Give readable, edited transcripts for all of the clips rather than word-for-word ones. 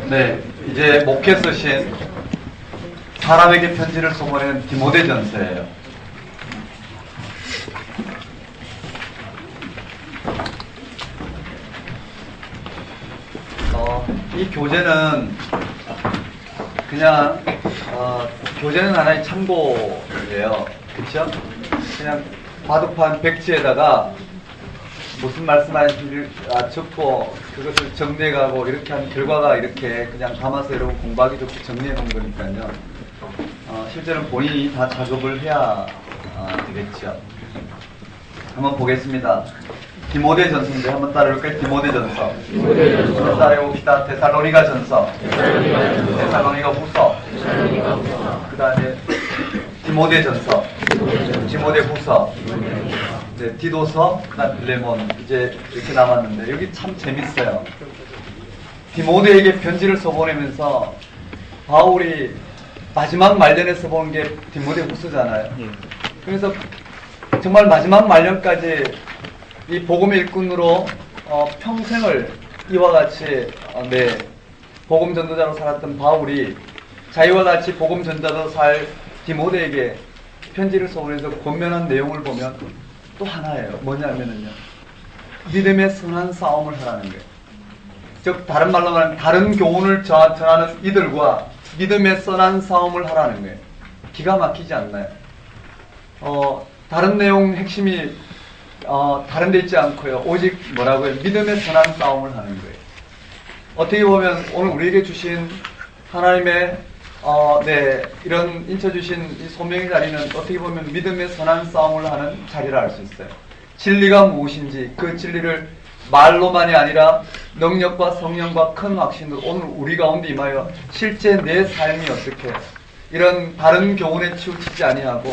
네, 이제 목회 쓰신 사람에게 편지를 소문낸 디모데전서예요. 이 교재는 그냥 교재는 하나의 참고예요. 그렇죠? 그냥 바둑판 백지에다가 무슨 말씀하시는지 적고 그것을 정리해가고 이렇게 한 결과가 이렇게 그냥 담아서 여러분 공부하기 좋게 정리해 놓은 거니까요. 실제로는 본인이 다 작업을 해야 되겠죠. 한번 보겠습니다. 디모데전서인데 한번 따라해볼까요? 디모데전서. 한번 따라해봅시다. 데살로니가전서. 데살로니가 후서. 그 다음에 디모데전서. 디모데 후서. 네, 디도서, 그 다음 빌레몬. 이제 이렇게 남았는데 여기 참 재밌어요. 디모데에게 편지를 써보내면서 바울이 마지막 말년에 써본 게 디모데 후서잖아요. 그래서 정말 마지막 말년까지 이 복음의 일꾼으로 평생을 이와 같이 복음 전도자로 살았던 바울이 자기와 같이 복음 전도자로 살 디모데에게 편지를 써보내서 권면한 내용을 보면 또 하나예요. 뭐냐면은요, 믿음의 선한 싸움을 하라는 거예요. 즉 다른 말로 말하면 다른 교훈을 전하는 이들과 믿음의 선한 싸움을 하라는 거예요. 기가 막히지 않나요? 다른 내용 핵심이 다른 데 있지 않고요. 오직 뭐라고요? 믿음의 선한 싸움을 하는 거예요. 어떻게 보면 오늘 우리에게 주신 하나님의 이런 인쳐 주신 이 소명의 자리는 어떻게 보면 믿음의 선한 싸움을 하는 자리라 할 수 있어요. 진리가 무엇인지 그 진리를 말로만이 아니라 능력과 성령과 큰 확신으로 오늘 우리 가운데 임하여 실제 내 삶이 어떻게 이런 다른 교훈에 치우치지 아니하고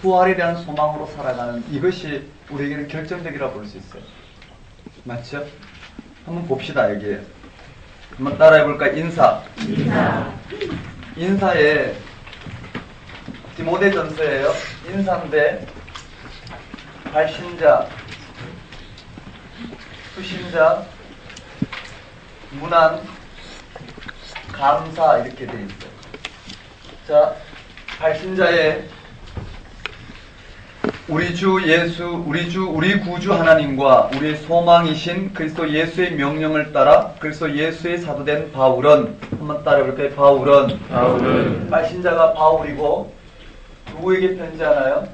부활에 대한 소망으로 살아가는 이것이 우리에게는 결정적이라 볼 수 있어요. 맞죠? 한번 봅시다. 여기에 한번 따라해볼까? 인사에 디모데전서예요. 인사인데 발신자, 수신자, 문안, 감사 이렇게 돼 있어요. 자, 발신자에 우리 구주 하나님과 우리의 소망이신 그리스도 예수의 명령을 따라 그리스도 예수의 사도된 바울은 한번 따라해볼까요? 바울은 발신자가 바울이고 누구에게 편지하나요?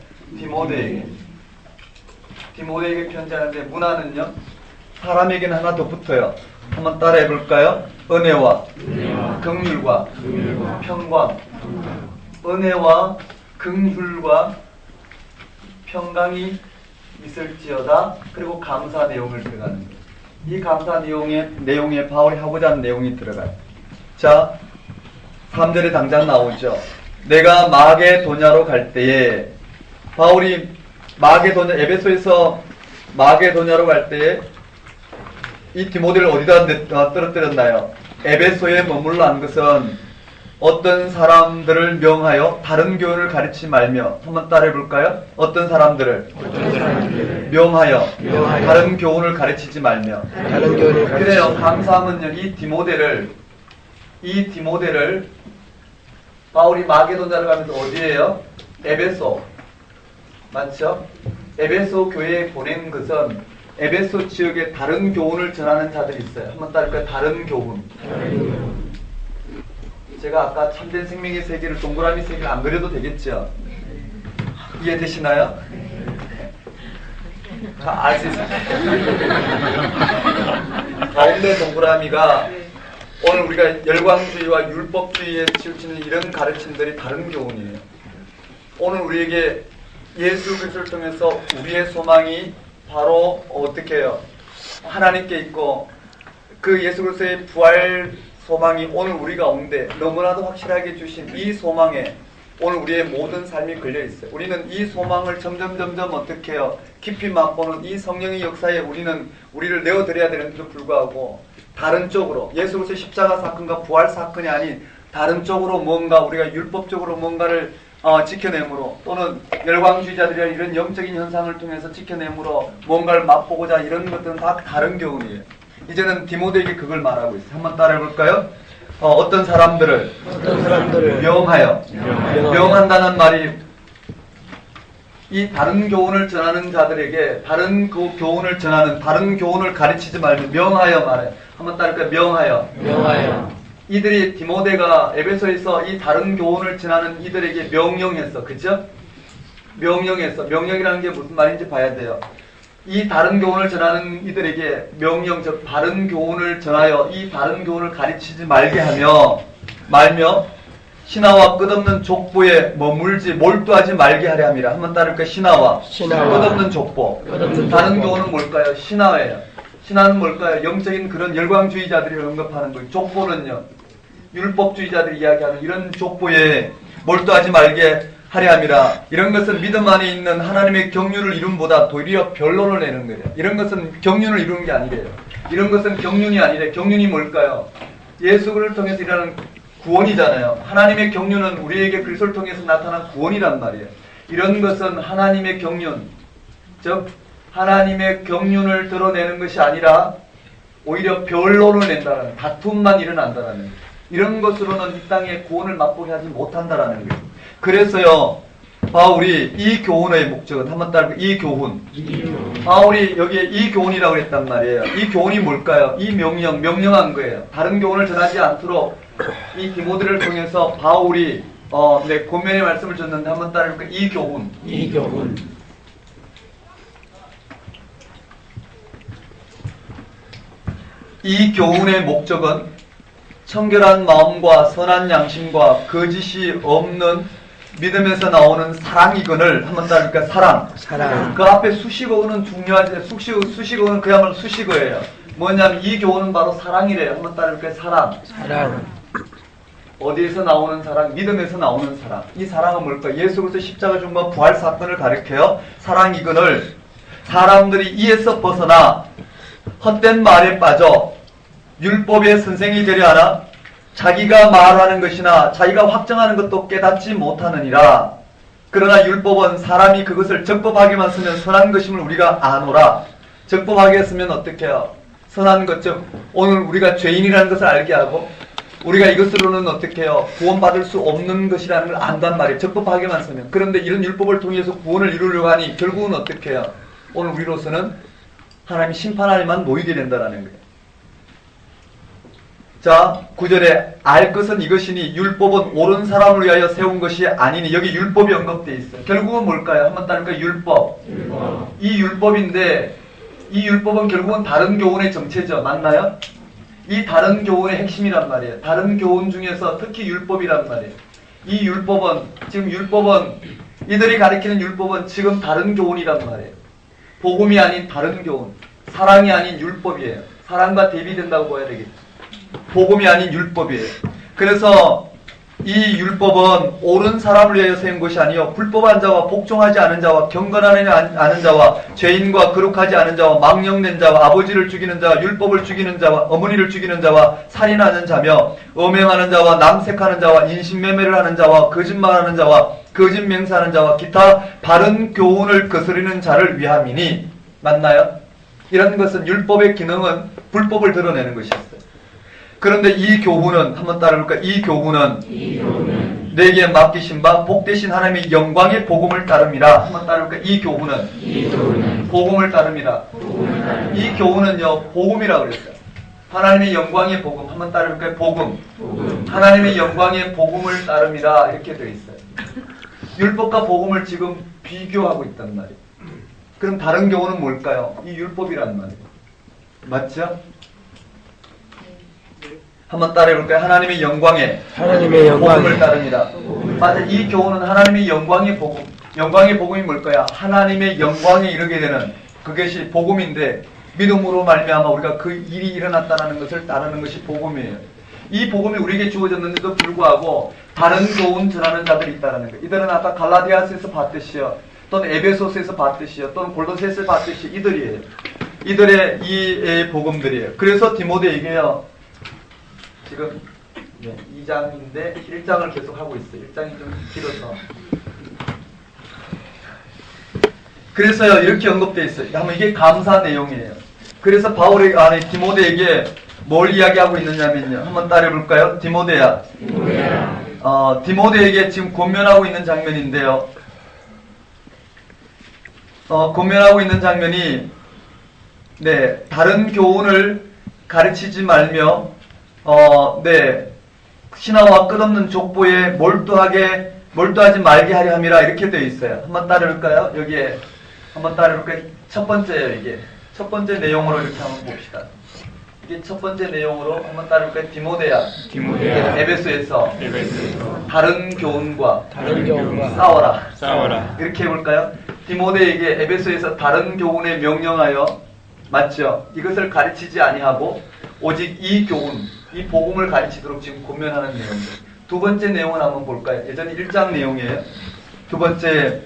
디모데에게 편지하는데 문안은요? 사람에게는 하나 더 붙어요. 한번 따라해볼까요? 은혜와 긍휼과 평강. 은혜와 긍휼과 평강이 있을지어다. 그리고 감사 내용을 들어가는 거예요. 이 감사 내용에 바울이 하고자 하는 내용이 들어가요. 자, 3절에 당장 나오죠. 내가 마게도냐로 갈 때에 바울이 에베소에서 마게도냐로 갈 때에 이 디모데를 어디다 떨어뜨렸나요? 에베소에 머물러 한 것은 어떤 사람들을 명하여 다른 교훈을 가르치지 말며 한번 따라해볼까요? 어떤 사람들을 명하여 다른 교훈을 가르치지 말며 그래요. 감사하면요, 이 디모데를 바울이 마게도냐를 가면서 어디에요? 에베소. 맞죠? 에베소 교회에 보낸 것은 에베소 지역에 다른 교훈을 전하는 자들이 있어요. 한번 따라할까요? 다른 교훈. 제가 아까 참된 생명의 세계를 동그라미 세계를 안 그려도 되겠죠? 이해되시나요? 다 알 수 있어요. 가운데 동그라미가 오늘 우리가 열광주의와 율법주의에 치우치는 이런 가르침들이 다른 교훈이에요. 오늘 우리에게 예수 그리스도를 통해서 우리의 소망이 바로 어떻게 해요? 하나님께 있고 그 예수 그리스도의 부활 소망이 오늘 우리 가운데 너무나도 확실하게 주신 이 소망에 오늘 우리의 모든 삶이 걸려 있어요. 우리는 이 소망을 점점 어떻게 해요? 깊이 맛보는 이 성령의 역사에 우리를 내어드려야 되는데도 불구하고 다른 쪽으로 예수 그리스도의 십자가 사건과 부활 사건이 아닌 다른 쪽으로 뭔가 우리가 율법적으로 뭔가를 지켜내므로 또는 열광주의자들이 이런 영적인 현상을 통해서 지켜내므로 뭔가를 맛보고자 이런 것들은 다 다른 교훈이에요. 이제는 디모데에게 그걸 말하고 있어요. 한번 따라해볼까요? 어떤 사람들을 명하여. 명한다는 말이 이 다른 교훈을 전하는 자들에게 다른 그 교훈을 전하는 다른 교훈을 가르치지 말고 명하여 말해. 한번 따를까? 명하여. 이들이 디모데가 에베소에서 이 다른 교훈을 전하는 이들에게 명령했어. 그죠? 명령했어. 명령이라는 게 무슨 말인지 봐야 돼요. 이 다른 교훈을 전하는 이들에게 명령, 즉 바른 교훈을 전하여 이 다른 교훈을 가르치지 말게 말며 신하와 끝없는 족보에 머물지 몰두하지 말게 하려 함이라. 한번 따를까? 신하와 끝없는 족보. 다른 교훈은 뭘까요? 신하예요. 신하는 뭘까요? 영적인 그런 열광주의자들이 언급하는 거예요. 족보는요, 율법주의자들이 이야기하는 이런 족보에 몰두하지 말게 하려 함이라. 이런 것은 믿음 안에 있는 하나님의 경륜을 이룸보다 도리어 변론을 내는 거예요. 이런 것은 경륜을 이루는 게 아니래요. 이런 것은 경륜이 아니래. 경륜이 뭘까요? 예수를 통해서 일하는 구원이잖아요. 하나님의 경륜은 우리에게 그리스도를 통해서 나타난 구원이란 말이에요. 이런 것은 하나님의 경륜, 즉 하나님의 경륜을 드러내는 것이 아니라 오히려 변론을 낸다라는, 다툼만 일어난다라는, 이런 것으로는 이 땅에 구원을 맛보게 하지 못한다라는 거예요. 그래서요, 바울이 이 교훈의 목적은, 한번 따르고, 이 교훈. 바울이 여기에 이 교훈이라고 했단 말이에요. 이 교훈이 뭘까요? 이 명령한 거예요. 다른 교훈을 전하지 않도록 이 디모데를 통해서 바울이 권면의 말씀을 줬는데, 한번 따르고, 이 교훈. 이 교훈의 목적은 청결한 마음과 선한 양심과 거짓이 없는 믿음에서 나오는 사랑이거늘. 한번 따르니까 사랑. 그 앞에 수식어는 중요하지. 수식어는 그야말로 수식어예요. 뭐냐면 이 교훈은 바로 사랑이래요. 한번 따르니까 사랑. 어디에서 나오는 사랑? 믿음에서 나오는 사랑. 이 사랑은 뭘까? 예수 그리스도 십자가 중과 부활 사건을 가리켜요. 사랑이거늘 사람들이 이에서 벗어나 헛된 말에 빠져 율법의 선생이 되려 하나 자기가 말하는 것이나 자기가 확정하는 것도 깨닫지 못하느니라. 그러나 율법은 사람이 그것을 적법하게만 쓰면 선한 것임을 우리가 아노라. 적법하게 쓰면 어떻게 해요? 선한 것, 즉 오늘 우리가 죄인이라는 것을 알게 하고 우리가 이것으로는 어떻게 해요? 구원받을 수 없는 것이라는 걸 안단 말이에요. 적법하게만 쓰면. 그런데 이런 율법을 통해서 구원을 이루려고 하니 결국은 어떻게 해요? 오늘 우리로서는 하나님이 심판하에만 모이게 된다는 거예요. 자, 9절에 알 것은 이것이니 율법은 옳은 사람을 위하여 세운 것이 아니니. 여기 율법이 언급되어 있어요. 결국은 뭘까요? 한번 따르니까 율법. 이 율법인데 이 율법은 결국은 다른 교훈의 정체죠. 맞나요? 이 다른 교훈의 핵심이란 말이에요. 다른 교훈 중에서 특히 율법이란 말이에요. 이 율법은 이들이 가리키는 율법은 지금 다른 교훈이란 말이에요. 복음이 아닌 다른 교훈, 사랑이 아닌 율법이에요. 사랑과 대비된다고 봐야 되겠죠. 복음이 아닌 율법이에요. 그래서 이 율법은 옳은 사람을 위하여 세운 것이 아니요 불법한 자와 복종하지 않은 자와 경건하지 않은 자와 죄인과 거룩하지 않은 자와 망령된 자와 아버지를 죽이는 자와 율법을 죽이는 자와 어머니를 죽이는 자와 살인하는 자며 음행하는 자와 남색하는 자와 인신매매를 하는 자와 거짓말하는 자와 거짓 맹세하는 자와 기타 바른 교훈을 거스르는 자를 위함이니. 맞나요? 이런 것은 율법의 기능은 불법을 드러내는 것이었어요. 그런데 이 교훈은 한번 따라볼까? 이 교훈은 내게 맡기신 바 복되신 하나님의 영광의 복음을 따릅니다. 한번 따라볼까? 이 교훈은 복음을 따릅니다. 이 교훈은요 복음이라고 그랬어요. 하나님의 영광의 복음. 한번 따라볼까요? 복음. 하나님의 영광의 복음을 따릅니다. 이렇게 되어 있어요. 율법과 복음을 지금 비교하고 있단 말이에요. 그럼 다른 교훈은 뭘까요? 이 율법이란 말이에요. 맞죠? 한번 따라해볼까요? 하나님의 영광의 복음을 따릅니다. 맞아, 이 교훈은 하나님의 영광의 복음. 영광의 복음이 뭘까요? 하나님의 영광에 이르게 되는 그것이 복음인데 믿음으로 말미암아 우리가 그 일이 일어났다는 것을 따르는 것이 복음이에요. 이 복음이 우리에게 주어졌는데도 불구하고 다른 교훈 전하는 자들이 있다는 거예요. 이들은 아까 갈라디아서에서 봤듯이요, 또는 에베소서에서 봤듯이요, 또는 골로새서에서 봤듯이 이들이에요. 이들의 이 복음들이에요. 그래서 디모데에게요, 지금 2장인데 1장을 계속 하고 있어요. 1장이 좀 길어서. 그래서요, 이렇게 언급되어 있어요. 한번 이게 감사 내용이에요. 그래서 바울이 디모데에게 뭘 이야기하고 있느냐면요. 한번 따라해 볼까요? 디모데야. 디모데에게 지금 권면하고 있는 장면인데요. 권면하고 있는 장면이, 네, 다른 교훈을 가르치지 말며, 신하와 끝없는 족보에 몰두하지 말게 하려 함이라, 이렇게 되어 있어요. 한번 따라볼까요? 여기에 한번 따라볼까요? 첫 번째예요, 이게. 첫 번째 내용으로 이렇게 한번 봅시다. 이게 첫 번째 내용으로 한번 따라볼까요? 디모데야. 에베소에서 다른 교훈과 싸워라. 이렇게 해볼까요? 디모데에게 에베소에서 다른 교훈에 명령하여, 맞죠? 이것을 가르치지 아니하고 오직 이 교훈, 이 복음을 가르치도록 지금 권면하는 내용입니다. 두 번째 내용은 한번 볼까요? 예전에 1장 내용이에요. 두 번째,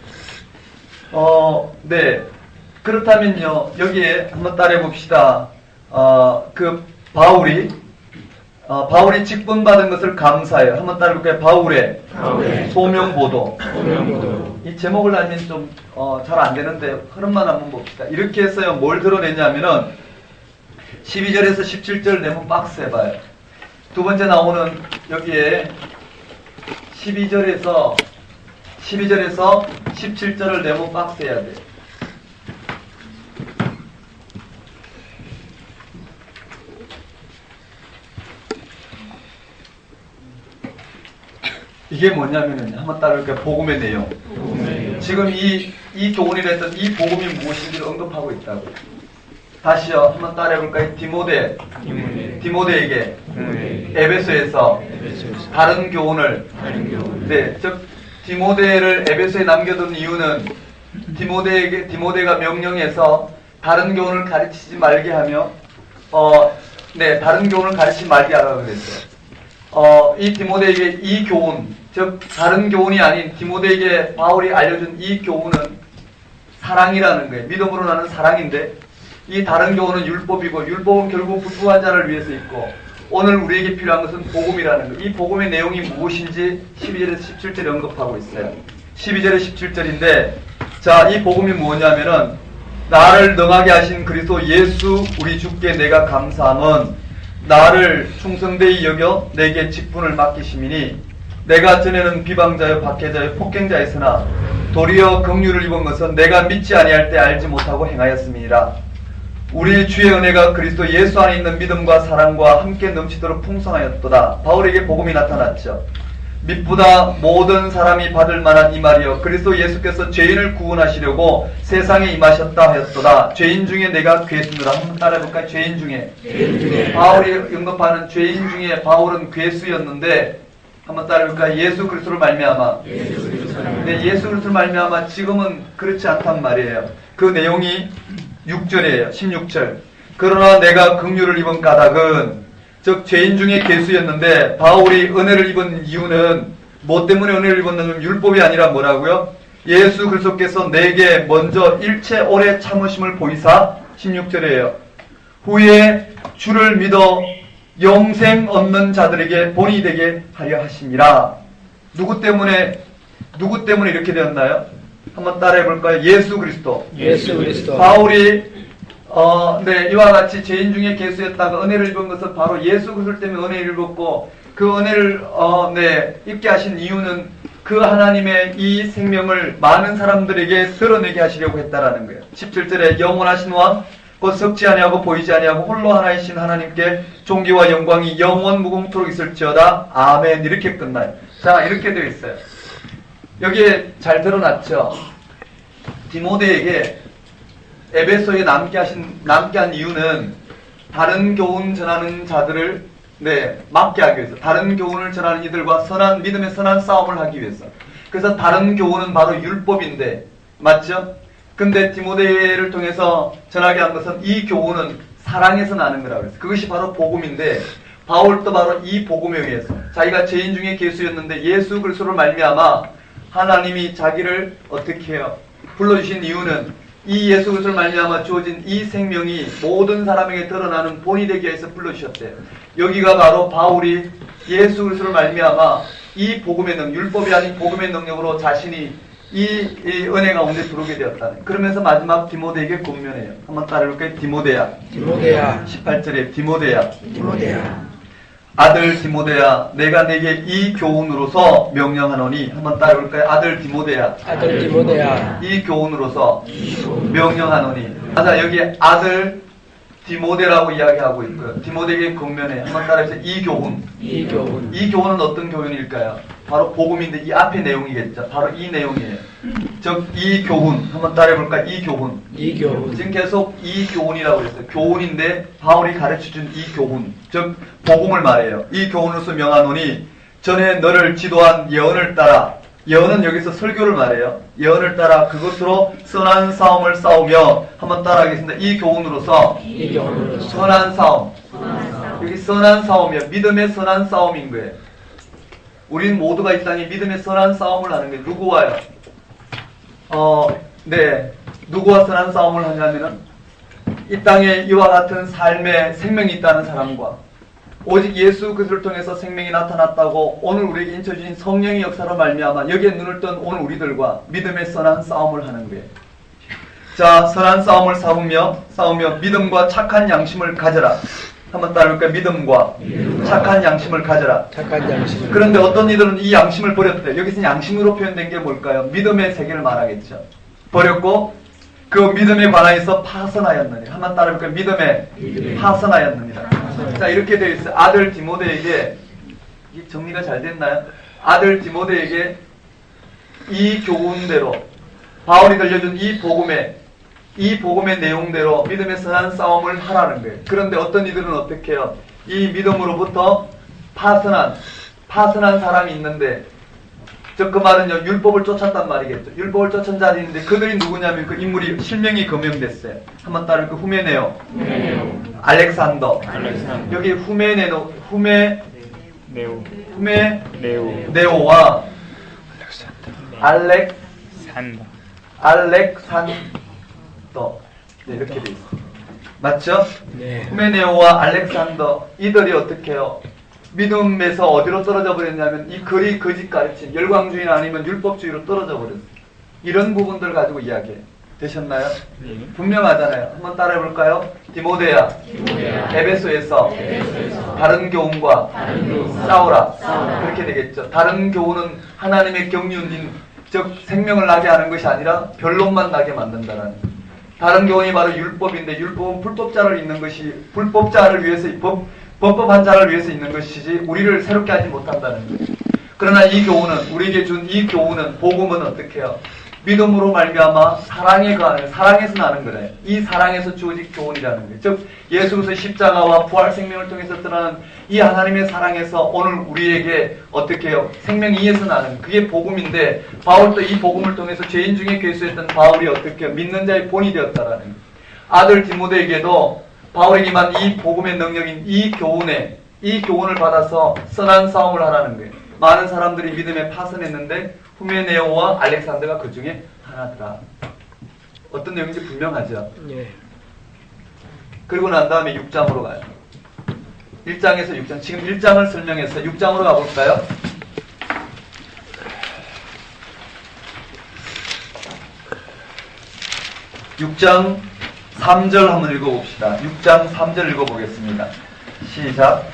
그렇다면요, 여기에 한번 따라해 봅시다. 바울이 직분받은 것을 감사해요. 한번 따라해 볼까요? 바울의 소명보도. 이 제목을 알면 좀, 잘 안 되는데, 흐름만 한번 봅시다. 이렇게 해서요, 뭘 드러내냐면은, 12절에서 17절 내면 박스 해봐요. 두 번째 나오는, 여기에, 12절에서 17절을 내면 박스 해야 돼요. 이게 뭐냐면은, 한번 따라볼까요? 복음의 내용. 지금 이 교훈이라 했던 이 복음이 무엇인지를 언급하고 있다고요. 다시요, 한번 따라해볼까요? 디모데에게 에베소에서 다른 교훈을, 즉 디모데를 에베소에 남겨둔 이유는 디모데가 명령해서 다른 교훈을 가르치지 말게 하며, 다른 교훈을 가르치지 말게 하라고 그랬어요. 이 디모데에게 이 교훈, 즉 다른 교훈이 아닌 디모데에게 바울이 알려준 이 교훈은 사랑이라는 거예요. 믿음으로 나는 사랑인데, 이 다른 교훈은 율법이고, 율법은 결국 불구한 자를 위해서 있고, 오늘 우리에게 필요한 것은 복음이라는 거예요. 이 복음의 내용이 무엇인지 12절에서 17절에 언급하고 있어요. 12절에 17절인데, 자, 이 복음이 뭐냐면은, 나를 능하게 하신 그리스도 예수 우리 주께 내가 감사함은 나를 충성되이 여겨 내게 직분을 맡기심이니, 내가 전에는 비방자여 박해자여 폭행자였으나 도리어 긍휼을 입은 것은 내가 믿지 아니할 때 알지 못하고 행하였음이니라. 우리 주의 은혜가 그리스도 예수 안에 있는 믿음과 사랑과 함께 넘치도록 풍성하였도다. 바울에게 복음이 나타났죠. mit보다 모든 사람이 받을 만한 이 말이여, 그리스도 예수께서 죄인을 구원하시려고 세상에 임하셨다 하였도다. 죄인 중에 내가 괴수느라. 한번 따라해볼까요? 죄인 중에. 바울이 언급하는 죄인 중에 바울은 괴수였는데, 한번 따라해볼까요? 예수 그리스도를 말미암아. 예수 그리스도를 말미암아. 지금은 그렇지 않단 말이에요. 그 내용이 6절이에요. 16절. 그러나 내가 긍휼을 입은 까닭은, 즉 죄인 중에 괴수였는데 바울이 은혜를 입은 이유는 뭐 때문에 은혜를 입었냐면 율법이 아니라 뭐라고요? 예수 그리스도께서 내게 먼저 일체 오래 참으심을 보이사, 16절이에요. 후에 주를 믿어 영생 얻는 자들에게 본이 되게 하려 하심이라. 누구 때문에 이렇게 되었나요? 한번 따라해 볼까요? 예수 그리스도. 바울이 이와 같이 죄인 중에 괴수였다가 은혜를 입은 것은 바로 예수 그리스도 때문에 은혜를 입었고, 그 은혜를 입게 하신 이유는 그 하나님의 이 생명을 많은 사람들에게 드러내게 하시려고 했다라는 거예요. 17절에 영원하신 왕 곧 썩지 아니하고 보이지 아니하고 홀로 하나이신 하나님께 존귀와 영광이 영원 무궁토록 있을지어다. 아멘. 이렇게 끝나요. 자, 이렇게 되어 있어요. 여기에 잘 드러났죠. 디모데에게 에베소에 남게 한 이유는 다른 교훈 전하는 자들을 막게 하기 위해서, 다른 교훈을 전하는 이들과 믿음의 선한 싸움을 하기 위해서. 그래서 다른 교훈은 바로 율법인데, 맞죠? 근데 디모데를 통해서 전하게 한 것은 이 교훈은 사랑에서 나는 거라고 그랬어요. 그것이 바로 복음인데, 바울도 바로 이 복음에 의해서 자기가 죄인 중에 괴수였는데 예수 그리스도를 말미암아 하나님이 자기를 어떻게 해요? 불러주신 이유는 이 예수 그리스도를 말미암아 주어진 이 생명이 모든 사람에게 드러나는 본이 되기 위해서 불러주셨대요. 여기가 바로 바울이 예수 그리스도를 말미암아 이 복음의 능력, 율법이 아닌 복음의 능력으로 자신이 이 은혜 가운데 들어오게 되었다는. 그러면서 마지막 디모데에게 권면해요. 한번 따라해볼까요? 디모데야. 디모데야. 18절에 디모데야. 디모데야. 아들 디모데야, 내가 내게 이 교훈으로서 명령하노니. 한번 따라해볼까요? 아들 디모데야. 아들 디모데야. 이 교훈으로서 명령하노니. 맞아, 여기 아들 디모데라고 이야기하고 있고요. 디모데에게 권면해. 한번 따라해서 이 교훈. 이 교훈. 이 교훈은 어떤 교훈일까요? 바로 복음인데 이 앞의 내용이겠죠. 바로 이 내용이에요. 즉, 이 교훈. 한번 따라해볼까? 이 교훈. 이 교훈. 지금 계속 이 교훈이라고 했어요. 교훈인데 바울이 가르쳐준 이 교훈. 즉, 복음을 말해요. 이 교훈으로서 명하노니 전에 너를 지도한 예언을 따라. 예언은 여기서 설교를 말해요. 예언을 따라 그것으로 선한 싸움을 싸우며. 한번 따라하겠습니다. 이 교훈으로서 이 교훈으로서 선한 싸움. 여기 선한 싸움이요. 믿음의 선한 싸움인 거예요. 우린 모두가 이 땅에 믿음의 선한 싸움을 하는 거예요. 누구와요? 네. 누구와 선한 싸움을 하냐면은 이 땅에 이와 같은 삶의 생명이 있다는 사람과 오직 예수 그리스도를 통해서 생명이 나타났다고 오늘 우리에게 인쳐주신 성령의 역사로 말미암아 여기에 눈을 뜬 오늘 우리들과 믿음의 선한 싸움을 하는 거예요. 자, 선한 싸움을 싸우며 믿음과 착한 양심을 가져라. 한번 따라볼까요? 믿음과 착한 양심을 가져라. 착한 양심. 그런데 어떤 이들은 이 양심을 버렸대. 여기서 양심으로 표현된 게 뭘까요? 믿음의 세계를 말하겠죠. 버렸고 그 믿음에 관하여서 파선하였느니. 한번 따라볼까요? 믿음에 파선하였느니라. 자, 이렇게 되어 있어요. 아들 디모데에게, 이 정리가 잘 됐나요? 아들 디모데에게 이 교훈대로 바울이 들려준 이 복음의 내용대로 믿음의 선한 싸움을 하라는 거예요. 그런데 어떤 이들은 어떻게 해요? 이 믿음으로부터 파선한 사람이 있는데, 즉 그 말은요, 율법을 쫓았단 말이겠죠. 율법을 쫓은 자들이 있는데 그들이 누구냐면 그 인물이 실명이 거명됐어요. 한번 따를 그 후메네오, 알렉산더. 여기 후메네오와 알렉산더. 네, 이렇게 돼 있어요. 맞죠? 네. 후메네오와 알렉산더, 이들이 어떻게 해요? 믿음에서 어디로 떨어져 버렸냐면 이 거짓 가르침, 열광주의 아니면 율법주의로 떨어져 버렸어요. 이런 부분들 가지고 이야기해. 되셨나요? 네. 분명하잖아요. 한번 따라해 볼까요? 디모데야. 에베소에서 다른 교훈과 싸우라. 그렇게 되겠죠. 다른 교훈은 하나님의 경륜인, 즉 생명을 나게 하는 것이 아니라 변론만 나게 만든다는 거예요. 다른 교훈이 바로 율법인데, 율법은 불법자를 있는 것이, 불법자를 위해서 법법한 자를 위해서 있는 것이지 우리를 새롭게 하지 못한다는 거예요. 그러나 이 교훈은, 우리에게 준 이 교훈은, 복음은 어떻게 해요? 믿음으로 말미암아 사랑에 거하는, 사랑에서 나는 거래요. 이 사랑에서 주어진 교훈이라는 거예요. 즉 예수 그리스도의 십자가와 부활 생명을 통해서 드러나는 이 하나님의 사랑에서 오늘 우리에게 어떻게 해요? 생명이 이에서 나는, 그게 복음인데, 바울도 이 복음을 통해서 죄인 중에 괴수했던 바울이 어떻게 해요? 믿는 자의 본이 되었다라는 거예요. 아들 디모데에게도 바울에게만 이 복음의 능력인 이 교훈을 받아서 선한 싸움을 하라는 거예요. 많은 사람들이 믿음에 파선했는데 후메네오와 알렉산더가 그 중에 하나더라. 어떤 내용인지 분명하죠. 예. 그리고 난 다음에 6장으로 가요. 1장에서 6장. 지금 1장을 설명해서 6장으로 가볼까요? (6장) 3절 한번 읽어봅시다. 6장 3절 읽어보겠습니다. 시작.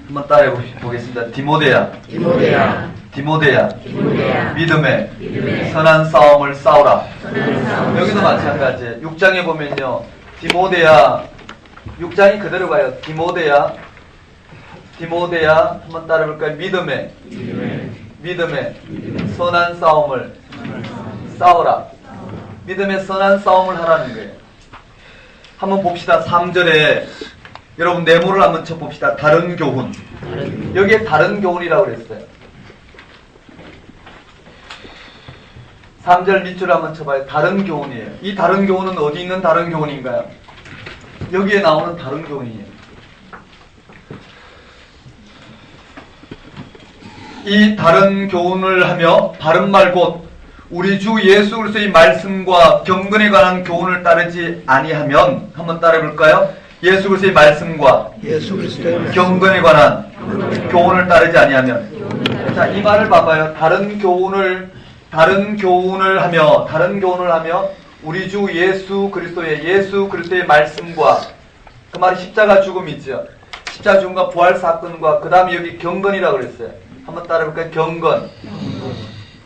한번 따라해 보겠습니다. 디모데야. 믿음의 선한 싸움을 싸우라. 여기도 마찬가지예요. 6장에 보면요, 디모데야, 6장이 그대로 가요. 디모데야, 한번 따라해볼까요? 믿음의 선한 싸움을 싸우라. 믿음의 선한 싸움을 하라는 거예요. 한번 봅시다. 3절에 여러분 네모를 한번 쳐봅시다. 다른 교훈. 여기에 다른 교훈이라고 그랬어요. 3절 밑줄 한번 쳐봐요. 다른 교훈이에요. 이 다른 교훈은 어디 있는 다른 교훈인가요? 여기에 나오는 다른 교훈이에요. 이 다른 교훈을 하며 바른 말 곧 우리 주 예수 그리스도의 말씀과 경건에 관한 교훈을 따르지 아니하면, 한번 따라해볼까요? 예수 그리스도의 말씀과 예수 그리스도의 말씀. 경건에 관한 교훈을 따르지 아니하면. 자, 이 말을 봐봐요. 다른 교훈을 하며 우리 주 예수 그리스도의 말씀과, 그 말이 십자가 죽음이죠. 십자가 죽음과 부활 사건과 그 다음에 여기 경건이라고 그랬어요. 한번 따라볼까요? 경건.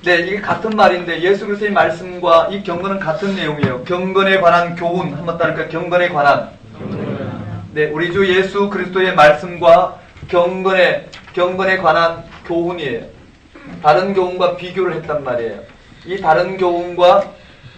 네, 이게 같은 말인데 예수 그리스도의 말씀과 이 경건은 같은 내용이에요. 경건에 관한 교훈 한번 따라볼까요? 경건에 관한. 네, 우리 주 예수 그리스도의 말씀과 경건에 관한 교훈이에요. 다른 교훈과 비교를 했단 말이에요. 이 다른 교훈과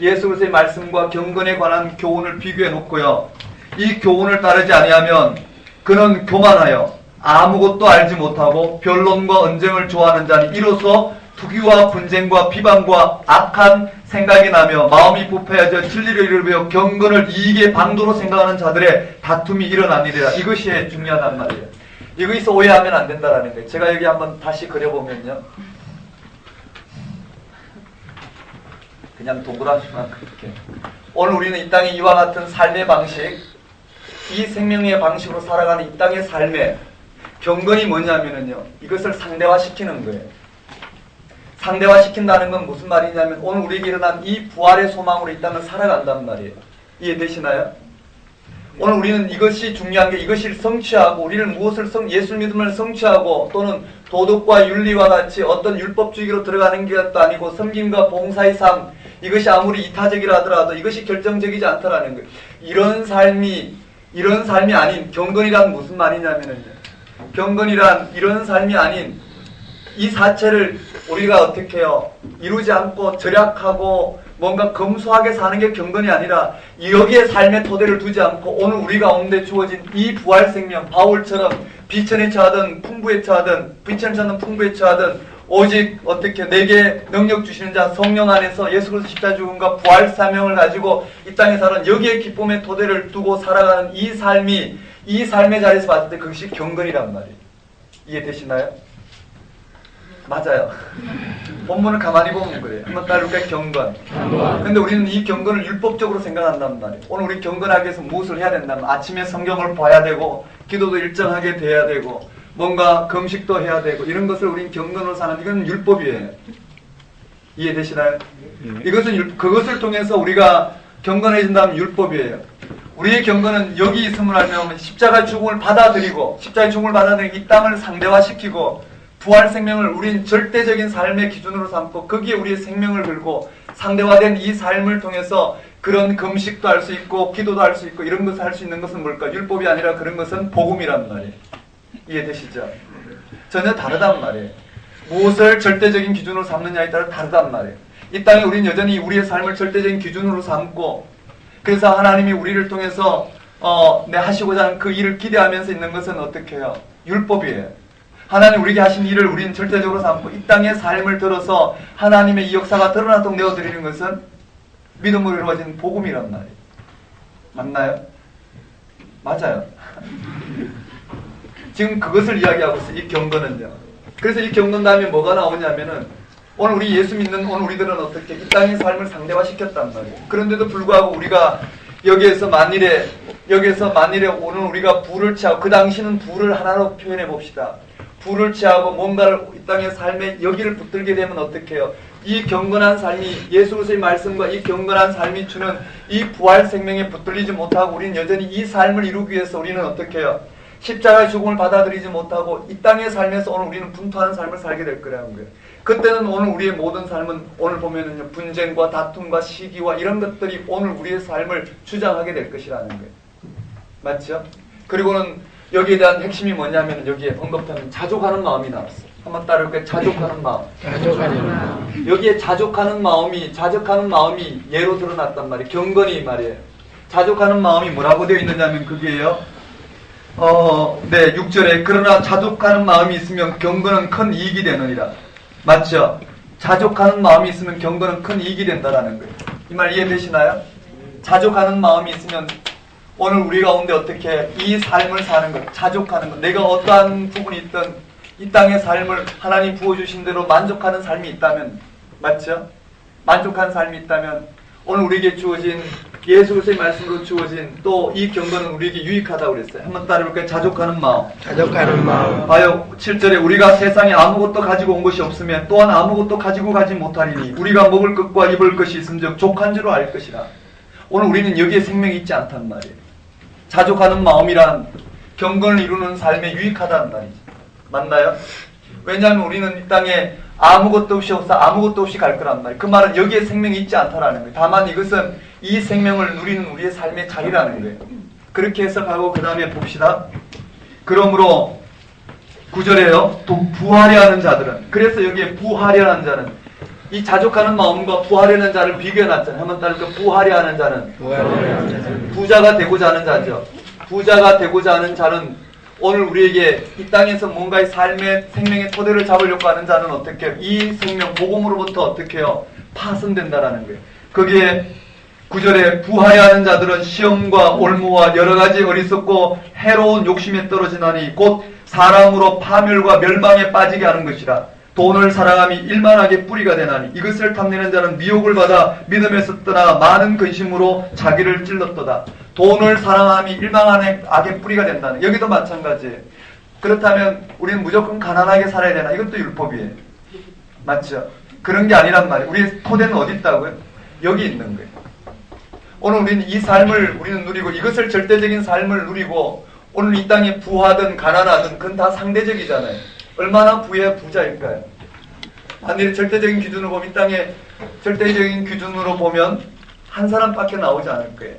예수 그리스도의 말씀과 경건에 관한 교훈을 비교해 놓고요. 이 교훈을 따르지 아니하면 그는 교만하여 아무것도 알지 못하고 변론과 언쟁을 좋아하는 자니 이로써 투기와 분쟁과 비방과 악한 생각이 나며 마음이 부패하여 진리를 잃으며 경건을 이익의 방도로 생각하는 자들의 다툼이 일어나니라. 이것이 중요하단 말이에요. 이거에서 오해하면 안 된다라는 거예요. 제가 여기 한번 다시 그려보면요. 그냥 동그라미만 그렇게. 오늘 우리는 이 땅에 이와 같은 삶의 방식, 이 생명의 방식으로 살아가는 이 땅의 삶의 경건이 뭐냐면요. 이것을 상대화시키는 거예요. 상대화시킨다는 건 무슨 말이냐면 오늘 우리에게 일어난 이 부활의 소망으로 이 땅을 살아간단 말이에요. 이해되시나요? 오늘 우리는 이것이 중요한 게 이것을 성취하고 우리를 무엇을 예수 믿음을 성취하고 또는 도덕과 윤리와 같이 어떤 율법주의로 들어가는 것도 아니고 섬김과 봉사의 삶 이것이 아무리 이타적이라 하더라도 이것이 결정적이지 않다라는 거예요. 이런 삶이 아닌 경건이란 무슨 말이냐면요. 경건이란 이런 삶이 아닌 이 사체를 우리가 어떻게 해요? 이루지 않고 절약하고 뭔가 검소하게 사는 게 경건이 아니라 여기에 삶의 토대를 두지 않고 오늘 우리 가운데 주어진 이 부활 생명 바울처럼 비천에 처하든 풍부에 처하든 비천에 처하든 풍부에 처하든 오직 어떻게 내게 능력 주시는 자 성령 안에서 예수 그리스도 십자가 죽음과 부활 사명을 가지고 이 땅에 사는 여기에 기쁨의 토대를 두고 살아가는 이 삶이 이 삶의 자리에서 봤을 때 그것이 경건이란 말이에요. 이해되시나요? 맞아요. 본문을 가만히 보면 그래요. 한번 따라볼까요? 경건. 근데 우리는 이 경건을 율법적으로 생각한단 말이에요. 오늘 우리 경건하기 위해서 무엇을 해야 된다면 아침에 성경을 봐야 되고 기도도 일정하게 돼야 되고 뭔가 금식도 해야 되고 이런 것을 우리는 경건으로 사는 이건 율법이에요. 이해되시나요? 그것을 통해서 우리가 경건해진다면 율법이에요. 우리의 경건은 여기 있음을 알면 십자가 죽음을 받아들이고 십자가의 죽음을 받아들이고 이 땅을 상대화시키고 부활 생명을 우린 절대적인 삶의 기준으로 삼고 거기에 우리의 생명을 걸고 상대화된 이 삶을 통해서 그런 금식도 할 수 있고 기도도 할 수 있고 이런 것을 할 수 있는 것은 뭘까? 율법이 아니라 그런 것은 복음이란 말이에요. 이해되시죠? 전혀 다르단 말이에요. 무엇을 절대적인 기준으로 삼느냐에 따라 다르단 말이에요. 이 땅에 우리는 여전히 우리의 삶을 절대적인 기준으로 삼고 그래서 하나님이 우리를 통해서 하시고자 하는 그 일을 기대하면서 있는 것은 어떻게 해요? 율법이에요. 하나님 우리에게 하신 일을 우리는 절대적으로 삼고 이 땅의 삶을 들어서 하나님의 이 역사가 드러나도록 내어드리는 것은 믿음으로 이루어진 복음이란 말이에요. 맞나요? 맞아요. 지금 그것을 이야기하고 있어요. 이 경건은요. 그래서 이 경건 다음에 뭐가 나오냐면은 오늘 우리 예수 믿는 오늘 우리들은 어떻게 이 땅의 삶을 상대화시켰단 말이에요. 그런데도 불구하고 우리가 여기에서 만일에 오늘 우리가 불을 취하고 그 당시는 불을 하나로 표현해 봅시다. 불을 취하고 뭔가를 이 땅의 삶에 여기를 붙들게 되면 어떻게 해요? 이 경건한 삶이 예수 그리스도의 말씀과 이 경건한 삶이 주는 이 부활 생명에 붙들리지 못하고 우리는 여전히 이 삶을 이루기 위해서 우리는 어떻게 해요? 십자가의 죽음을 받아들이지 못하고 이 땅의 삶에서 오늘 우리는 분투하는 삶을 살게 될 거라는 거예요. 그때는 오늘 우리의 모든 삶은 오늘 보면은요 분쟁과 다툼과 시기와 이런 것들이 오늘 우리의 삶을 주장하게 될 것이라는 거예요. 맞죠? 그리고는 여기에 대한 핵심이 뭐냐면 여기에 언급하면 자족하는 마음이 나왔어요. 한번 따라볼까요? 자족하는 마음. 여기에 자족하는 마음이 예로 드러났단 말이에요. 경건이 말이에요. 자족하는 마음이 뭐라고 되어 있느냐면 그게요. 6절에 그러나 자족하는 마음이 있으면 경건은 큰 이익이 되느니라. 맞죠? 자족하는 마음이 있으면 경건은 큰 이익이 된다라는 거예요. 이 말 이해되시나요? 자족하는 마음이 있으면 오늘 우리 가운데 어떻게 이 삶을 사는 것, 자족하는 것, 내가 어떠한 부분이 있든 이 땅의 삶을 하나님 부어주신 대로 만족하는 삶이 있다면, 맞죠? 만족한 삶이 있다면 오늘 우리에게 주어진 예수 그리스도의 말씀으로 주어진 또 이 경건은 우리에게 유익하다고 그랬어요. 한번 따라해볼까요? 자족하는 마음. 자족하는 마음. 봐요. 7절에 우리가 세상에 아무것도 가지고 온 것이 없으면 또한 아무것도 가지고 가지 못하리니 우리가 먹을 것과 입을 것이 있음즉 족한 줄로 알 것이라. 오늘 우리는 여기에 생명이 있지 않단 말이에요. 자족하는 마음이란 경건을 이루는 삶에 유익하다는 말이죠. 맞나요? 왜냐하면 우리는 이 땅에 아무것도 없이 갈 거란 말이에요. 그 말은 여기에 생명이 있지 않다라는 거예요. 다만 이것은 이 생명을 누리는 우리의 삶의 자리라는 거예요. 그렇게 해석하고 그 다음에 봅시다. 그러므로 9절에요. 또 부하려 하는 자들은, 그래서 여기에 부하려 하는 자는, 이 자족하는 마음과 부하려는 자를 비교해놨잖아요. 한번 따르까 부하려 하는 자는 부자가 되고자 하는 자죠. 부자가 되고자 하는 자는 오늘 우리에게 이 땅에서 뭔가의 삶의 생명의 토대를 잡으려고 하는 자는 어떻게 해요? 이 생명 복음으로부터 어떻게 해요? 파손된다라는 거예요. 거기에 9절에 부하여 하는 자들은 시험과 올무와 여러가지 어리석고 해로운 욕심에 떨어지나니 곧 사람으로 파멸과 멸망에 빠지게 하는 것이라. 돈을 사랑함이 일만하게 뿌리가 되나니 이것을 탐내는 자는 미혹을 받아 믿음에서 떠나 많은 근심으로 자기를 찔렀도다. 돈을 사랑함이 일만하게 악의 뿌리가 된다는, 여기도 마찬가지예요. 그렇다면 우리는 무조건 가난하게 살아야 되나? 이것도 율법이에요. 맞죠? 그런 게 아니란 말이에요. 우리의 토대는 어디 있다고요? 여기 있는 거예요. 오늘 우리는 이 삶을 우리는 누리고 이것을 절대적인 삶을 누리고 오늘 이 땅에 부하든 가난하든 그건 다 상대적이잖아요. 얼마나 부해야 부자일까요? 하늘의 절대적인 기준으로 보면, 이 땅에 절대적인 기준으로 보면 한 사람밖에 나오지 않을 거예요.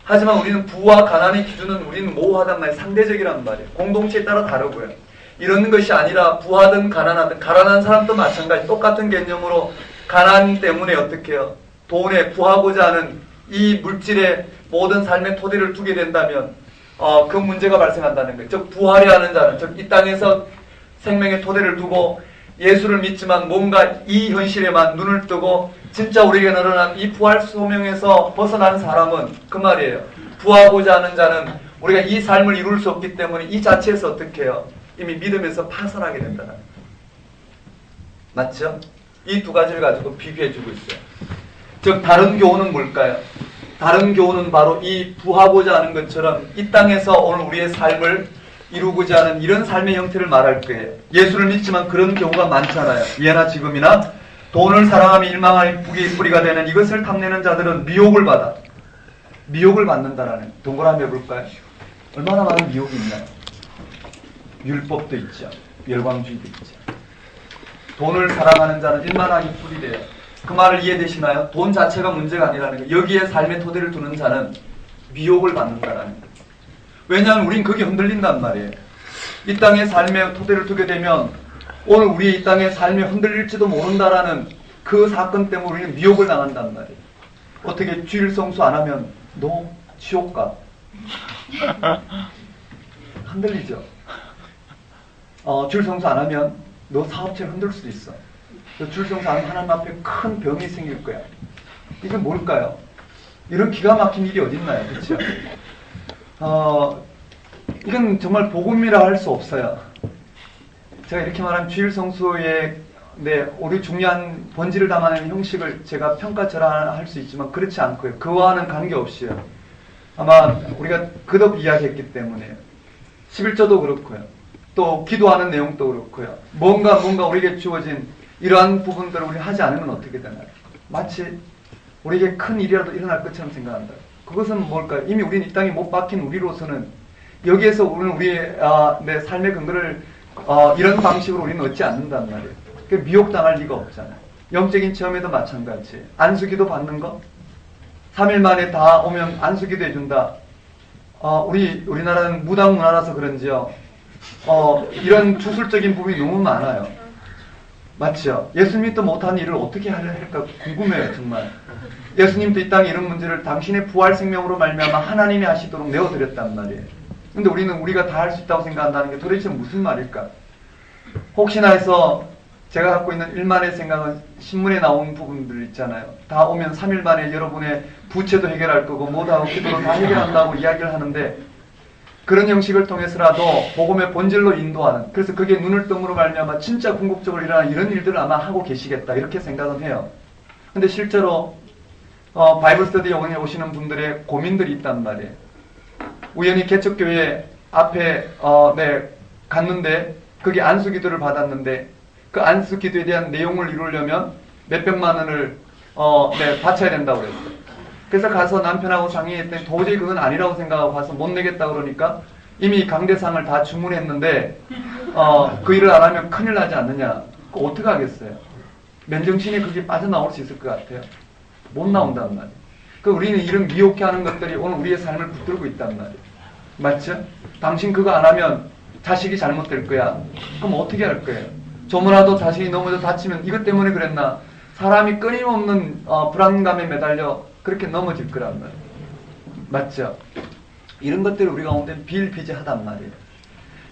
하지만 우리는 부와 가난의 기준은 우리는 모호하단 말이에요. 상대적이란 말이에요. 공동체에 따라 다르고요. 이런 것이 아니라 부하든 가난하든, 가난한 사람도 마찬가지 똑같은 개념으로 가난 때문에 어떻게 해요? 돈에 부하고자 하는 이 물질의 모든 삶의 토대를 두게 된다면 그 문제가 발생한다는 거예요. 즉 부하려 하는 자는, 즉 이 땅에서 생명의 토대를 두고 예수를 믿지만 뭔가 이 현실에만 눈을 뜨고 진짜 우리에게 늘어난 이 부활 소명에서 벗어나는 사람은 그 말이에요. 부하고자 하는 자는 우리가 이 삶을 이룰 수 없기 때문에 이 자체에서 어떻게 해요? 이미 믿음에서 파산하게 된다는 거예요. 맞죠? 이 두 가지를 가지고 비교해주고 있어요. 즉 다른 교훈은 뭘까요? 다른 교훈은 바로 이 부하고자 하는 것처럼 이 땅에서 오늘 우리의 삶을 이루고자 하는 이런 삶의 형태를 말할 거예요. 예수를 믿지만 그런 경우가 많잖아요. 예나 지금이나 돈을 사랑하며 일망할 북이 뿌리가 되는 이것을 탐내는 자들은 미혹을 받는다라는, 동그라미 해볼까요? 얼마나 많은 미혹이 있나요? 율법도 있죠. 열광주의도 있죠. 돈을 사랑하는 자는 일만하기 뿌리래요. 그 말을 이해되시나요? 돈 자체가 문제가 아니라는 거예요. 여기에 삶의 토대를 두는 자는 미혹을 받는다라는 거예요. 왜냐하면 우린 그게 흔들린단 말이에요. 이 땅의 삶의 토대를 두게 되면 오늘 우리 이 땅의 삶이 흔들릴지도 모른다라는 그 사건 때문에 우리는 미혹을 당한단 말이에요. 어떻게 주일 성수 안 하면 너 지옥 가. 흔들리죠. 주일 성수 안 하면 너 사업체를 흔들 수도 있어. 주일 성수 안 하면 하나님 앞에 큰 병이 생길 거야. 이게 뭘까요? 이런 기가 막힌 일이 어딨나요? 그렇죠? 이건 정말 복음이라 할 수 없어요. 제가 이렇게 말하면 주일 성수의 우리 중요한 본질을 담아내는 형식을 제가 평가절하할 수 있지만 그렇지 않고요. 그와는 관계없이요. 아마 우리가 그덕 이야기했기 때문에 11조도 그렇고요. 또 기도하는 내용도 그렇고요. 뭔가 우리에게 주어진 이러한 부분들을 우리 하지 않으면 어떻게 되나요? 마치 우리에게 큰 일이라도 일어날 것처럼 생각한다. 그것은 뭘까요? 이미 우리는 이 땅에 못 박힌 우리로서는 여기에서 우리의 내 삶의 근거를 이런 방식으로 우리는 얻지 않는단 말이에요. 미혹당할 리가 없잖아요. 영적인 체험에도 마찬가지예요. 안수기도 받는 거 3일 만에 다 오면 안수기도 해준다. 우리나라는 무당 문화라서 그런지요. 이런 주술적인 부분이 너무 많아요. 맞죠? 예수님도 못하는 일을 어떻게 할까 궁금해요, 정말. 예수님도 이 땅에 이런 문제를 당신의 부활 생명으로 말미암아 하나님이 하시도록 내어드렸단 말이에요. 근데 우리가 다 할 수 있다고 생각한다는 게 도대체 무슨 말일까? 혹시나 해서 제가 갖고 있는 일만의 생각은 신문에 나온 부분들 있잖아요. 다 오면 3일 만에 여러분의 부채도 해결할 거고 뭐도 하고 기도로 다 해결한다고 이야기를 하는데 그런 형식을 통해서라도 복음의 본질로 인도하는, 그래서 그게 눈을 뜸으로 말미암아 진짜 궁극적으로 일어나는 이런 일들을 아마 하고 계시겠다 이렇게 생각은 해요. 근데 실제로 바이블 스터디에 오시는 분들의 고민들이 있단 말이에요. 우연히 개척교회 앞에 갔는데 거기 안수기도를 받았는데 그 안수기도에 대한 내용을 이루려면 몇백만 원을 바쳐야 된다고 그랬어요. 그래서 가서 남편하고 상의했더니 도저히 그건 아니라고 생각하고 가서 못 내겠다 그러니까 이미 강대상을 다 주문했는데 그 일을 안 하면 큰일 나지 않느냐. 그거 어떻게 하겠어요? 맨정신에 그게 빠져나올 수 있을 것 같아요? 못 나온단 말이에요. 그 우리는 이런 미혹해 하는 것들이 오늘 우리의 삶을 붙들고 있단 말이에요. 맞죠? 당신 그거 안 하면 자식이 잘못될 거야. 그럼 어떻게 할 거예요? 조무라도 자식이 넘어져 다치면 이것 때문에 그랬나? 사람이 끊임없는 불안감에 매달려 그렇게 넘어질 거란 말이에요. 맞죠? 이런 것들이 우리 가운데 비일비재하단 말이에요.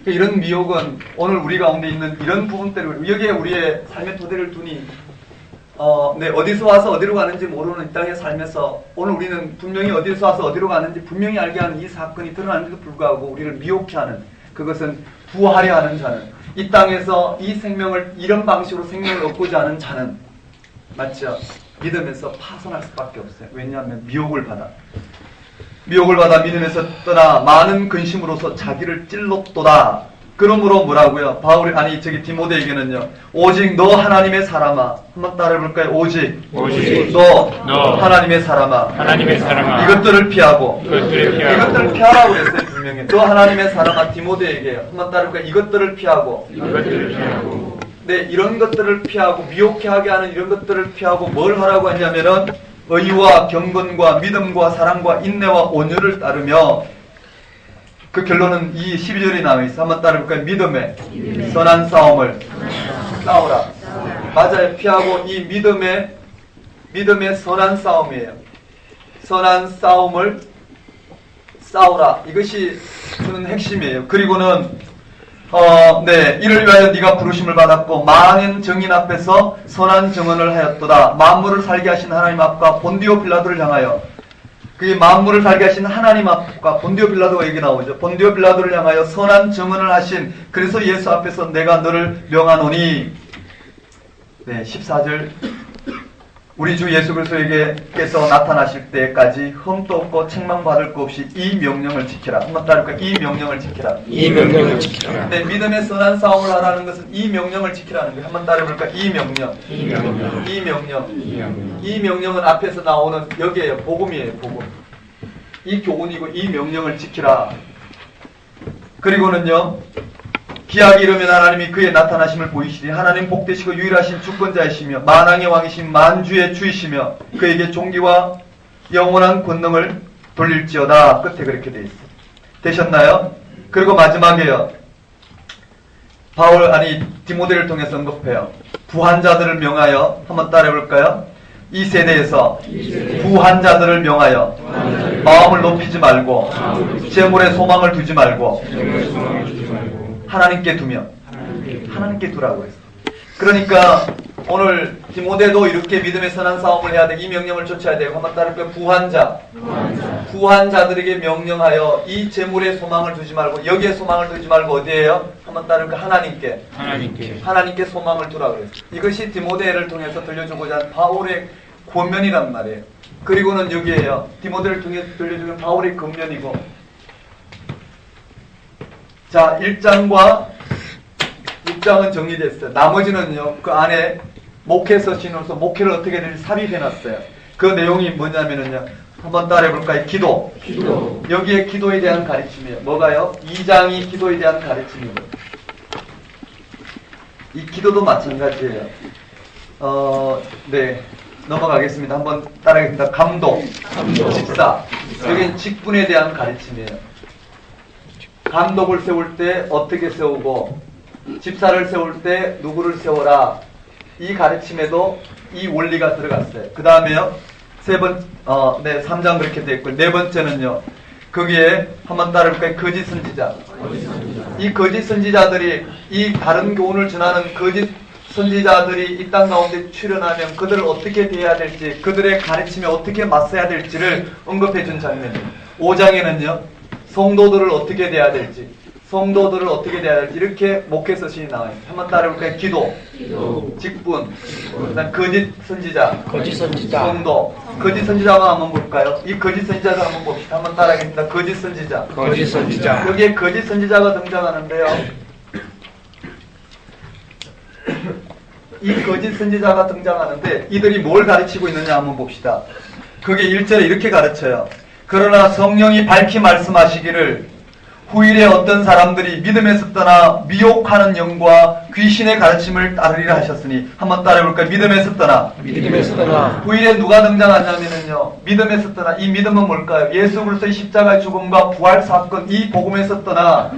이런 미혹은 오늘 우리 가운데 있는 이런 부분들을 여기에 우리의 삶의 토대를 두니 어디서 와서 어디로 가는지 모르는 이 땅의 삶에서 오늘 우리는 분명히 어디서 와서 어디로 가는지 분명히 알게 하는 이 사건이 드러나는데도 불구하고 우리를 미혹해 하는, 그것은 부하려 하는 자는, 이 땅에서 이 생명을 이런 방식으로 생명을 얻고자 하는 자는, 맞죠? 믿음에서 파손할 수밖에 없어요. 왜냐하면 미혹을 받아 믿음에서 떠나 많은 근심으로서 자기를 찔렀도다. 그러므로 뭐라고요? 디모데에게는요, 오직 너 하나님의 사람아. 한번 따라해볼까요? 오직 너 하나님의 사람아. 이것들을 피하고. 이것들을 피하라고 그랬어요, 분명히. 너 하나님의 사람아, 디모데에게요. 한번 따라해볼까요? 이것들을 피하고. 네, 이런 것들을 피하고, 미혹해 하게 하는 이런 것들을 피하고 뭘 하라고 하냐면은 의와 경건과 믿음과 사랑과 인내와 온유를 따르며, 그 결론은 이 12절에 나와 있어. 한번 따라볼까요? 믿음의 선한 싸움을 싸우라. 맞아요. 피하고 이 믿음의 선한 싸움이에요. 선한 싸움을 싸우라. 이것이 주는 핵심이에요. 그리고는 이를 위하여 네가 부르심을 받았고 많은 정인 앞에서 선한 증언을 하였도다. 만물을 살게 하신 하나님 앞과 본디오 빌라도를 향하여, 그게 만물을 살게 하신 하나님 앞과 본디오 빌라도가 여기 나오죠. 본디오 빌라도를 향하여 선한 증언을 하신, 그래서 예수 앞에서 내가 너를 명하노니. 네, 14절. 우리 주 예수 그리스도에게서 나타나실 때까지 흠도 없고 책망받을 것 없이 이 명령을 지키라. 한번 따라할까요? 이 명령을 지키라. 이 명령을 지키라. 네, 믿음의 선한 싸움을 하라는 것은 이 명령을 지키라는 거예요. 한번 따라해볼까요? 이 명령은 앞에서 나오는 여기에요. 복음이에요. 복음. 이 교훈이고 이 명령을 지키라. 그리고는요, 기약이 이르면 하나님이 그의 나타나심을 보이시리. 하나님 복되시고 유일하신 주권자이시며 만왕의 왕이신 만주의 주이시며 그에게 존귀와 영원한 권능을 돌릴지어다. 끝에 그렇게 돼 있어요. 되셨나요? 그리고 마지막에요, 디모데를 통해서 언급해요. 부한 자들을 명하여. 한번 따라해볼까요? 이 세대에서 부한 자들을 명하여 마음을 높이지 말고 재물에 소망을 두지 말고 하나님께 두며, 하나님께 두라고 했어. 그러니까 오늘 디모데도 이렇게 믿음의 선한 싸움을 해야 돼. 이 명령을 쫓아야 되고, 한번 따를까요? 부한 자들에게 명령하여 이 재물에 소망을 두지 말고, 여기에 소망을 두지 말고 어디에요? 한번 따를까요? 하나님께 소망을 두라고 그랬어. 이것이 디모데를 통해서 들려주고자 하는 바울의 권면이란 말이에요. 그리고는 여기에요, 디모데를 통해 들려주는 바울의 권면이고, 자, 1장과 6장은 정리됐어요. 나머지는요, 그 안에 목회서신으로서 목회를 어떻게 될지 삽입해놨어요. 그 내용이 뭐냐면은요, 한번 따라해볼까요? 기도. 여기에 기도에 대한 가르침이에요. 뭐가요? 2장이 기도에 대한 가르침이고, 이 기도도 마찬가지예요. 네, 넘어가겠습니다. 한번 따라하겠습니다. 감독, 집사. 여기는 직분에 대한 가르침이에요. 감독을 세울 때 어떻게 세우고, 집사를 세울 때 누구를 세워라. 이 가르침에도 이 원리가 들어갔어요. 그 다음에요, 3장 그렇게 되어 있고, 네 번째는요, 거기에 한번 따라볼까요? 거짓 선지자. 이 거짓 선지자들이, 이 다른 교훈을 전하는 거짓 선지자들이 이 땅 가운데 출현하면 그들을 어떻게 대해야 될지, 그들의 가르침에 어떻게 맞서야 될지를 언급해 준 장면이에요. 5장에는요, 성도들을 어떻게 대해야 될지, 성도들을 어떻게 대해야 할지 이렇게 목회 서신이 나와요. 한번 따라해볼까요? 기도, 직분, 그다음 거짓 선지자, 거짓 선지자, 성도. 거짓 선지자만 한번 볼까요? 이 거짓 선지자를 한번 봅시다. 한번 따라하겠습니다. 거짓 선지자. 거짓 선지자. 여기에 거짓 선지자가 등장하는데요. 이 거짓 선지자가 등장하는데 이들이 뭘 가르치고 있느냐 한번 봅시다. 그게 1절에 이렇게 가르쳐요. 그러나 성령이 밝히 말씀하시기를 후일에 어떤 사람들이 믿음에서 떠나 미혹하는 영과 귀신의 가르침을 따르리라 하셨으니 한번 따라해볼까요? 믿음에서 떠나. 믿음에서 떠나. 후일에 누가 등장하냐면요. 믿음에서 떠나. 이 믿음은 뭘까요? 예수 그리스도의 십자가의 죽음과 부활 사건 이 복음에서 떠나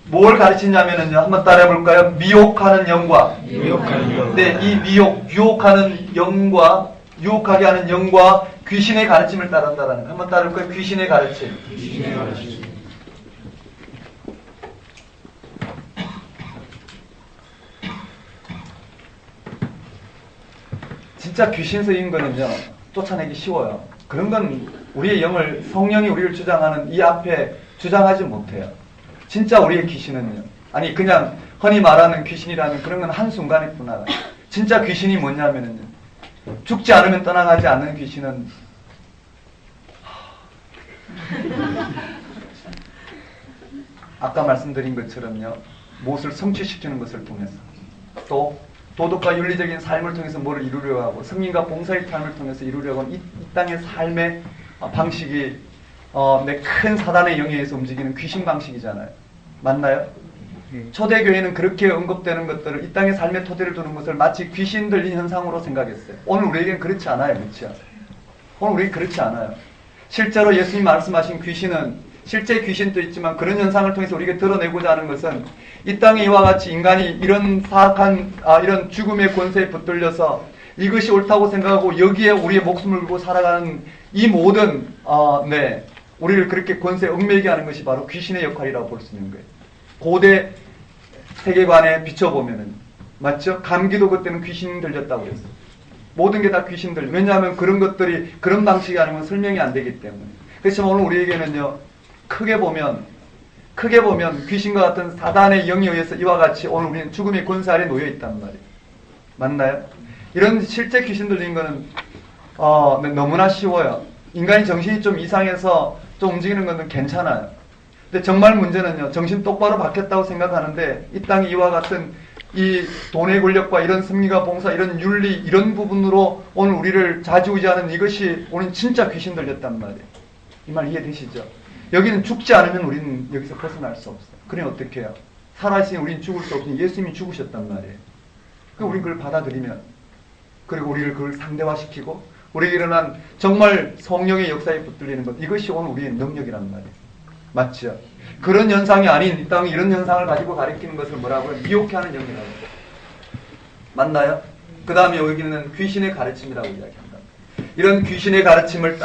뭘 가르치냐면요. 한번 따라해볼까요? 미혹하는 영과. 미혹하는 영. 네, 이 유혹하는 영과 유혹하게 하는 영과 귀신의 가르침을 따른다라는 거. 한번 따라해볼까요? 귀신의 가르침. 귀신의 가르침. 진짜 귀신서인 거는요, 쫓아내기 쉬워요. 그런 건 우리의 영을, 성령이 우리를 주장하는 이 앞에 주장하지 못해요. 진짜 우리의 귀신은요, 아니, 그냥 흔히 말하는 귀신이라는 그런 건 한순간에 떠나가요. 진짜 귀신이 뭐냐면요, 죽지 않으면 떠나가지 않는 귀신은, 아까 말씀드린 것처럼요, 무엇을 성취시키는 것을 통해서, 또, 도덕과 윤리적인 삶을 통해서 뭐를 이루려고 하고 성민과 봉사의 삶을 통해서 이루려고 하는 이 땅의 삶의 방식이 내 큰 사단의 영향에서 움직이는 귀신 방식이잖아요. 맞나요? 초대교회는 그렇게 언급되는 것들을 이 땅의 삶의 토대를 두는 것을 마치 귀신 들린 현상으로 생각했어요. 오늘 우리에게는 그렇지 않아요. 그렇죠? 오늘 우리에게 그렇지 않아요. 실제로 예수님 말씀하신 귀신은 실제 귀신도 있지만 그런 현상을 통해서 우리에게 드러내고자 하는 것은 이 땅에 이와 같이 인간이 이런 사악한 이런 죽음의 권세에 붙들려서 이것이 옳다고 생각하고 여기에 우리의 목숨을 걸고 살아가는 이 모든 우리를 그렇게 권세에 얽매이게 하는 것이 바로 귀신의 역할이라고 볼 수 있는 거예요. 고대 세계관에 비춰보면은 맞죠? 감기도 그때는 귀신 들렸다고 그랬어요. 모든 게 다 귀신 들려. 왜냐하면 그런 것들이 그런 방식이 아니면 설명이 안 되기 때문에. 그렇지만 오늘 우리에게는요, 크게 보면 귀신과 같은 사단의 영에 의해서 이와 같이 오늘 우리는 죽음의 권세 아래 놓여 있단 말이에요. 맞나요? 이런 실제 귀신 들린 거는 너무나 쉬워요. 인간이 정신이 좀 이상해서 좀 움직이는 건 괜찮아요. 근데 정말 문제는요, 정신 똑바로 바뀌었다고 생각하는데 이 땅이 이와 같은 이 돈의 권력과 이런 승리가 봉사, 이런 윤리, 이런 부분으로 오늘 우리를 좌지우지하는 이것이 오늘 진짜 귀신 들렸단 말이에요. 이 말 이해되시죠? 여기는 죽지 않으면 우리는 여기서 벗어날 수 없어요. 그래 어떻게 해요? 살아있으니 우리는 죽을 수 없으니 예수님이 죽으셨단 말이에요. 그러니까 우리는 그걸 받아들이면, 그리고 우리를 그걸 상대화시키고 우리에게 일어난 정말 성령의 역사에 붙들리는 것, 이것이 오늘 우리의 능력이란 말이에요. 맞죠? 그런 현상이 아닌 이 땅에 이런 현상을 가지고 가리키는 것을 뭐라고 해요? 미혹해 하는 영이라고 해요. 맞나요? 그 다음에 여기는 귀신의 가르침이라고 이야기합니다. 이런 귀신의 가르침을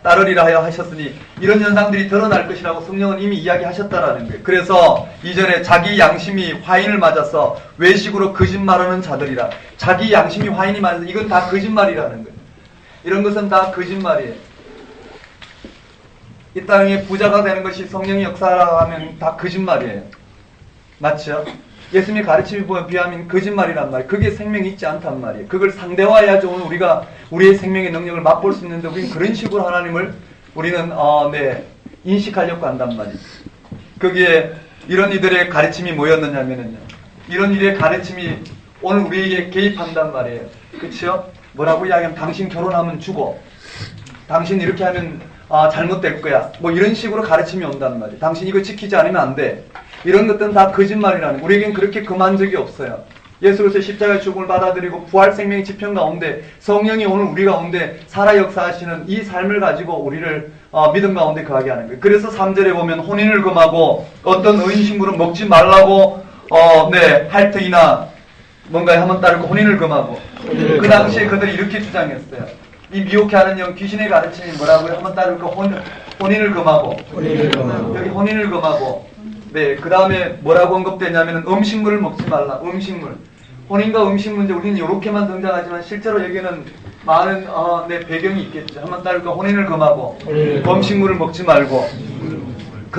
따르리라 하여 하셨으니 이런 현상들이 드러날 것이라고 성령은 이미 이야기하셨다라는 거예요. 그래서 이전에 자기 양심이 화인을 맞아서 외식으로 거짓말하는 자들이라. 자기 양심이 화인이 맞아서 이건 다 거짓말이라는 거예요. 이런 것은 다 거짓말이에요. 이 땅에 부자가 되는 것이 성령의 역사라고 하면 다 거짓말이에요. 맞죠? 예수님의 가르침에 비하면 거짓말이란 말이에요. 그게 생명이 있지 않단 말이에요. 그걸 상대화해야지 오늘 우리가 우리의 생명의 능력을 맛볼 수 있는데 우리는 그런 식으로 하나님을 우리는 인식하려고 한단 말이에요. 거기에 이런 이들의 가르침이 뭐였느냐면요, 이런 이들의 가르침이 오늘 우리에게 개입한단 말이에요. 그렇죠? 뭐라고 이야기하면 당신 결혼하면 죽어. 당신 이렇게 하면 잘못될 거야. 뭐 이런 식으로 가르침이 온단 말이에요. 당신 이거 지키지 않으면 안 돼. 이런 것들은 다 거짓말이라는 거예요. 우리에겐 그렇게 금한 적이 없어요. 예수 그리스도의 십자가의 죽음을 받아들이고 부활 생명의 지평 가운데 성령이 오늘 우리 가운데 살아 역사하시는 이 삶을 가지고 우리를 믿음 가운데 거하게 하는 거예요. 그래서 3절에 보면 혼인을 금하고 어떤 의인식물은 먹지 말라고 할 터이나 뭔가에 한번 따르고 혼인을 금하고 그 당시에 그들이 이렇게 주장했어요. 이 미혹해 하는 영 귀신의 가르침이 뭐라고요? 한번 따르고 혼인을 금하고 여기 혼인을 금하고 그 다음에 뭐라고 언급되냐면 음식물을 먹지 말라. 음식물. 혼인과 음식 문제 우리는 이렇게만 등장하지만 실제로 여기는 많은 배경이 있겠죠. 한번 따르고 혼인을 금하고 음식물을 먹지 말고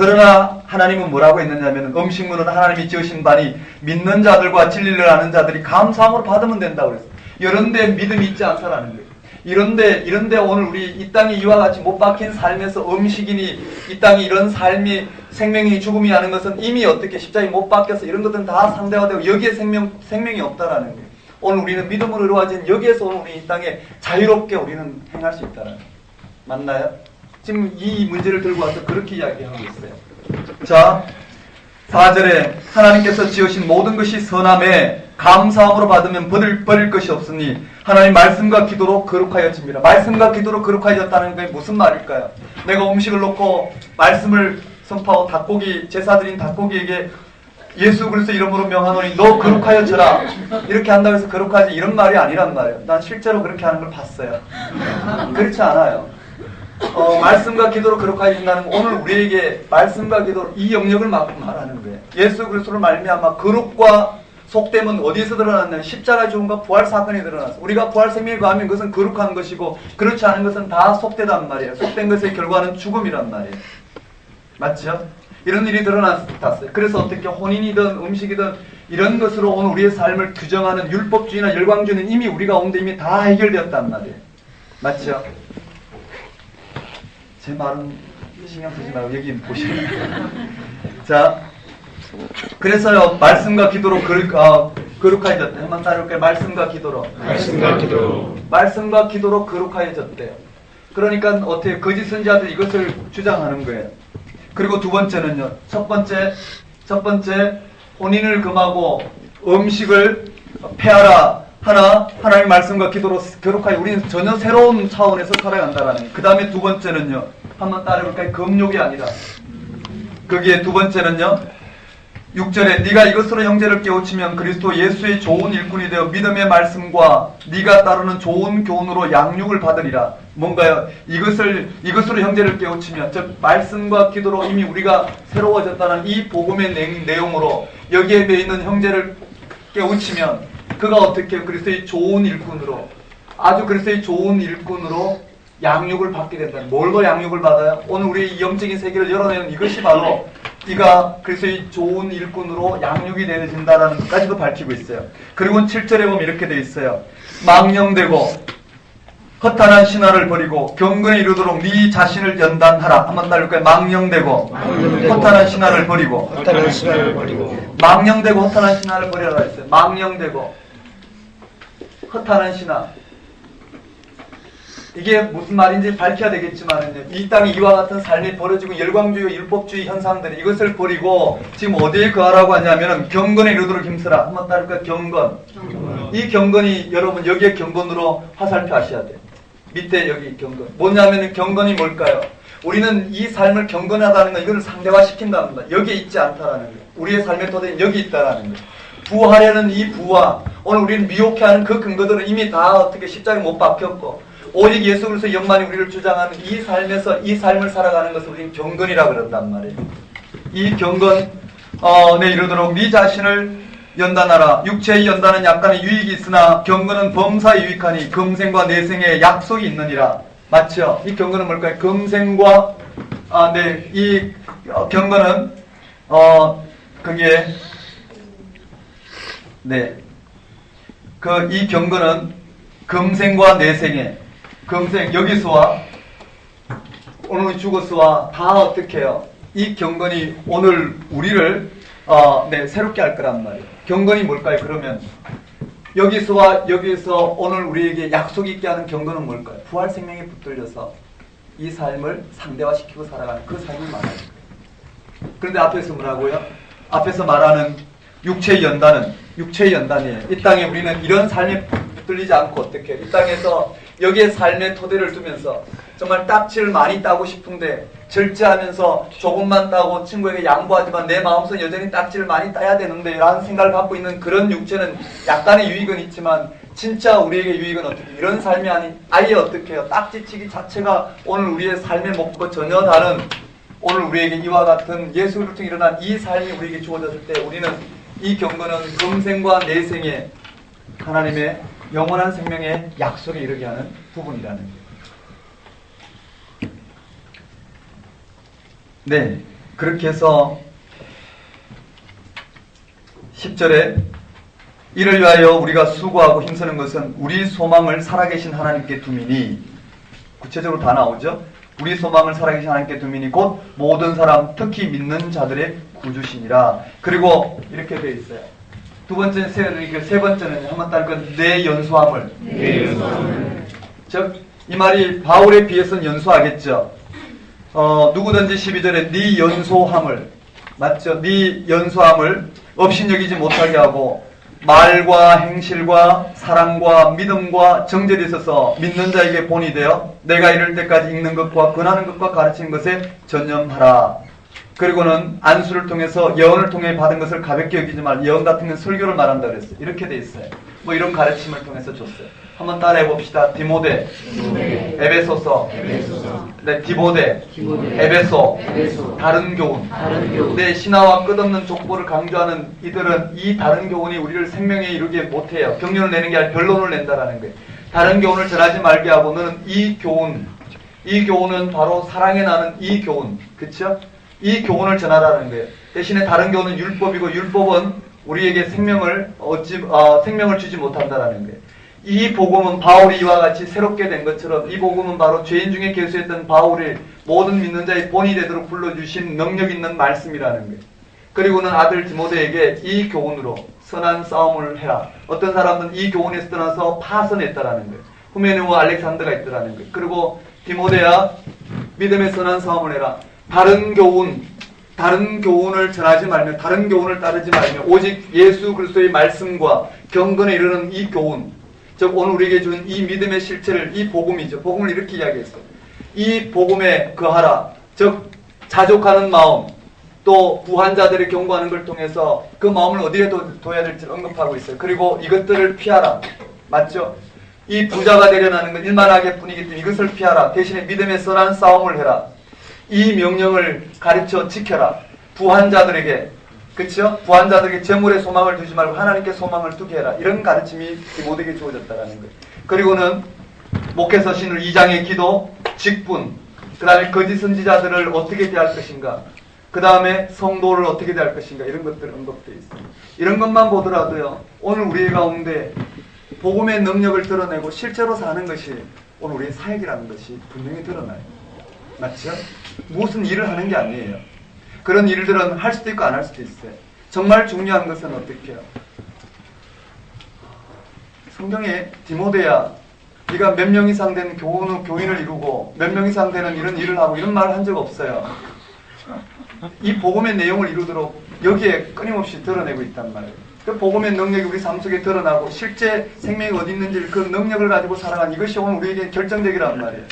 그러나 하나님은 뭐라고 했느냐면 음식물은 하나님이 지으신 바니 믿는 자들과 진리를 아는 자들이 감사함으로 받으면 된다고 그랬어요. 이런데 믿음이 있지 않다라는 거예요. 이런데 오늘 우리 이 땅에 이와 같이 못 박힌 삶에서 음식이니 이 땅에 이런 삶이 생명이 죽음이 하는 것은 이미 어떻게 십자가에 못 박혀서 이런 것들은 다 상대화되고 여기에 생명이 없다라는 거예요. 오늘 우리는 믿음으로 이루어진 여기에서 오늘 우리 이 땅에 자유롭게 우리는 행할 수 있다는 거예요. 맞나요? 지금 이 문제를 들고 와서 그렇게 이야기하고 있어요. 자, 4절에 하나님께서 지으신 모든 것이 선함에 감사함으로 받으면 버릴 것이 없으니 하나님 말씀과 기도로 거룩하여집니다. 말씀과 기도로 거룩하여졌다는 게 무슨 말일까요? 내가 음식을 놓고 말씀을 선포하고 닭고기 제사드린 닭고기에게 예수 그리스도 이름으로 명하노니 너 거룩하여져라 이렇게 한다고 해서 거룩하지 이런 말이 아니란 말이에요. 난 실제로 그렇게 하는 걸 봤어요. 그렇지 않아요. 말씀과 기도로 거룩하여진다는 건 오늘 우리에게 말씀과 기도로 이 영역을 말하는 거예요. 예수 그리스도를 말미암아 거룩과 속됨은 어디에서 드러났냐면 십자가 죽음과 부활 사건이 드러났어요. 우리가 부활 생명에 거하면 그것은 거룩한 것이고 그렇지 않은 것은 다 속되단 말이에요. 속된 것의 결과는 죽음이란 말이에요. 맞죠? 이런 일이 드러났어요. 그래서 어떻게 혼인이든 음식이든 이런 것으로 오늘 우리의 삶을 규정하는 율법주의나 열광주의는 이미 우리 가운데 이미 다 해결되었단 말이에요. 맞죠? 제 말은 신경 쓰지 말고 여기 보시면 자, 그래서요 말씀과 기도로 거룩하여졌대요. 한번 따라올게요. 말씀과 기도로 거룩하여졌대요. 그러니까 어떻게 거짓 선지자들이 이것을 주장하는 거예요. 그리고 두 번째는요. 첫 번째 혼인을 금하고 음식을 폐하라 하나 하나님의 말씀과 기도로 거룩하여 우리는 전혀 새로운 차원에서 살아간다라는 거예요. 그 다음에 두 번째는요. 한번 따라볼까요? 금욕이 아니라 거기에 두 번째는요. 6절에 네가 이것으로 형제를 깨우치면 그리스도 예수의 좋은 일꾼이 되어 믿음의 말씀과 네가 따르는 좋은 교훈으로 양육을 받으리라. 뭔가요? 이것으로 형제를 깨우치면 즉 말씀과 기도로 이미 우리가 새로워졌다는 이 복음의 내용으로 여기에 매있는 형제를 깨우치면 그가 어떻게 그리스도의 좋은 일꾼으로 아주 그리스도의 좋은 일꾼으로 양육을 받게 된다는. 뭘로 양육을 받아요? 오늘 우리의 이 영적인 세계를 열어내는 이것이 바로 네가 그리스도의 좋은 일꾼으로 양육이 되어진다는 것까지도 밝히고 있어요. 그리고 7절에 보면 이렇게 되어 있어요. 망령되고 허탄한 신화를 버리고 경건에 이르도록 네 자신을 연단하라. 한번 따를까요? 망령되고 허탄한 신화를 버리고 망령되고 허탄한 신화를 버리라 했어요. 망령되고 허탄한 신화. 이게 무슨 말인지 밝혀야 되겠지만은요. 이 땅에 이와 같은 삶이 벌어지고 열광주의, 율법주의 현상들이 이것을 버리고 지금 어디에 거하라고 하냐면은 경건에 이르도록 힘쓰라. 한번 따를까요? 경건. 이 경건이 여러분 여기에 경건으로 화살표 하셔야 돼요. 밑에 여기 경건. 뭐냐면은 경건이 뭘까요? 우리는 이 삶을 경건하다는 건 이걸 상대화시킨다는 거다. 여기에 있지 않다라는 거예요. 우리의 삶의 토대는 여기 있다라는 거예요. 부하려는 이 부와 오늘 우리는 미혹해하는 그 근거들은 이미 다 어떻게 십자가에 못 박혔고 오직 예수 그리스도의 영만이 우리를 주장하는 이 삶에서 이 삶을 살아가는 것을 우리는 경건이라 그런단 말이에요. 이 경건에 이르도록 네 자신을 연단하라. 육체의 연단은 약간의 유익이 있으나 경건은 범사에 유익하니 금생과 내생에 약속이 있느니라. 맞죠? 이 경건은 뭘까요? 금생과 이 경건은 거기에 이 경건은 금생과 내생에 금생 여기서와 오늘 죽어서와 다 어떻게 해요? 이 경건이 오늘 우리를 새롭게 할 거란 말이에요. 경건이 뭘까요? 그러면 여기서와 여기서 오늘 우리에게 약속 있게 하는 경건은 뭘까요? 부활 생명에 붙들려서 이 삶을 상대화시키고 살아가는 그 삶을 말하는 거예요. 그런데 앞에서 뭐라고요? 앞에서 말하는 육체의 연단이에요. 이 땅에 우리는 이런 삶에 붙들리지 않고 어떻게 이 땅에서 여기에 삶의 토대를 두면서 정말 딱지를 많이 따고 싶은데 절제하면서 조금만 따고 친구에게 양보하지만 내 마음속에 여전히 딱지를 많이 따야 되는데 라는 생각을 갖고 있는 그런 육체는 약간의 유익은 있지만 진짜 우리에게 유익은 어떻게 이런 삶이 아닌 아예 어떻게 해요? 딱지치기 자체가 오늘 우리의 삶의 목표 전혀 다른 오늘 우리에게 이와 같은 예수를 통해 일어난 이 삶이 우리에게 주어졌을 때 우리는 이 경건은 금생과 내생에 하나님의 영원한 생명의 약속에 이르게 하는 부분이라는 거예요. 그렇게 해서 10절에 이를 위하여 우리가 수고하고 힘쓰는 것은 우리 소망을 살아계신 하나님께 두미니, 구체적으로 다 나오죠. 우리 소망을 살아계신 하나님께 두미니 곧 모든 사람 특히 믿는 자들의 구주시니라. 그리고 이렇게 되어 있어요. 두 번째, 세 번째는 한번 따를 건 내 연수함을. 즉, 이 말이 바울에 비해서는 연수하겠죠. 누구든지 12절에 네 연소함을, 맞죠? 네 연소함을 업신여기지 못하게 하고 말과 행실과 사랑과 믿음과 정절이 있어서 믿는 자에게 본이 되어 내가 이를 때까지 읽는 것과 권하는 것과 가르치는 것에 전념하라. 그리고는 안수를 통해서 예언을 통해 받은 것을 가볍게 여기지 말. 예언 같은 건 설교를 말한다 그랬어요. 이렇게 돼 있어요. 뭐 이런 가르침을 통해서 줬어요. 한번 따라해 봅시다. 디모데, 에베소서, 네, 디모데, 에베소, 다른 교훈. 내 신화와 끝없는 족보를 강조하는 이들은 이 다른 교훈이 우리를 생명에 이르게 못해요. 경륜을 내는 게 아니라 변론을 낸다라는 거예요. 다른 교훈을 전하지 말게 하고 너는 이 교훈은 바로 사랑에 나는 이 교훈, 그렇죠? 이 교훈을 전하라는 거예요. 대신에 다른 교훈은 율법이고 율법은 우리에게 생명을 주지 못한다라는 거예요. 이 복음은 바울이 이와 같이 새롭게 된 것처럼 이 복음은 바로 죄인 중에 계수했던 바울이 모든 믿는 자의 본이 되도록 불러주신 능력 있는 말씀이라는 거예요. 그리고는 아들 디모데에게 이 교훈으로 선한 싸움을 해라. 어떤 사람은 이 교훈에서 떠나서 파선했다라는 거예요. 후메네와 알렉산더가 있더라는 거예요. 그리고 디모데야 믿음의 선한 싸움을 해라. 다른 교훈을 전하지 말며 다른 교훈을 따르지 말며 오직 예수 그리스도의 말씀과 경건에 이르는 이 교훈, 즉 오늘 우리에게 준 이 믿음의 실체를, 이 복음이죠. 복음을 이렇게 이야기했어요. 이 복음에 거하라. 즉 자족하는 마음, 또 부한 자들을 경고하는 걸 통해서 그 마음을 어디에 둬야 될지 언급하고 있어요. 그리고 이것들을 피하라. 맞죠? 이 부자가 되려는 건 일만하게 뿐이기 때문에 이것을 피하라. 대신에 믿음의 선한 싸움을 해라. 이 명령을 가르쳐 지켜라. 부한 자들에게, 그렇죠? 부한 자들에게 재물에 소망을 두지 말고 하나님께 소망을 두게 해라. 이런 가르침이 디모데에게 주어졌다는 거예요. 그리고는 목회서 신을 2장의 기도, 직분, 그 다음에 거짓 선지자들을 어떻게 대할 것인가, 그 다음에 성도를 어떻게 대할 것인가, 이런 것들 언급되어 있습니다. 이런 것만 보더라도요, 오늘 우리 가운데 복음의 능력을 드러내고 실제로 사는 것이 오늘 우리의 사역이라는 것이 분명히 드러나요. 맞죠? 무슨 일을 하는 게 아니에요. 그런 일들은 할 수도 있고 안 할 수도 있어요. 정말 중요한 것은 어떻게 해요? 성경에 디모데야, 네가 몇 명 이상 된 교인을 이루고 몇 명 이상 되는 이런 일을 하고 이런 말을 한 적 없어요. 이 복음의 내용을 이루도록 여기에 끊임없이 드러내고 있단 말이에요. 그 복음의 능력이 우리 삶 속에 드러나고 실제 생명이 어디 있는지 그 능력을 가지고 살아가는 이것이 오늘 우리에게 결정적이란 말이에요.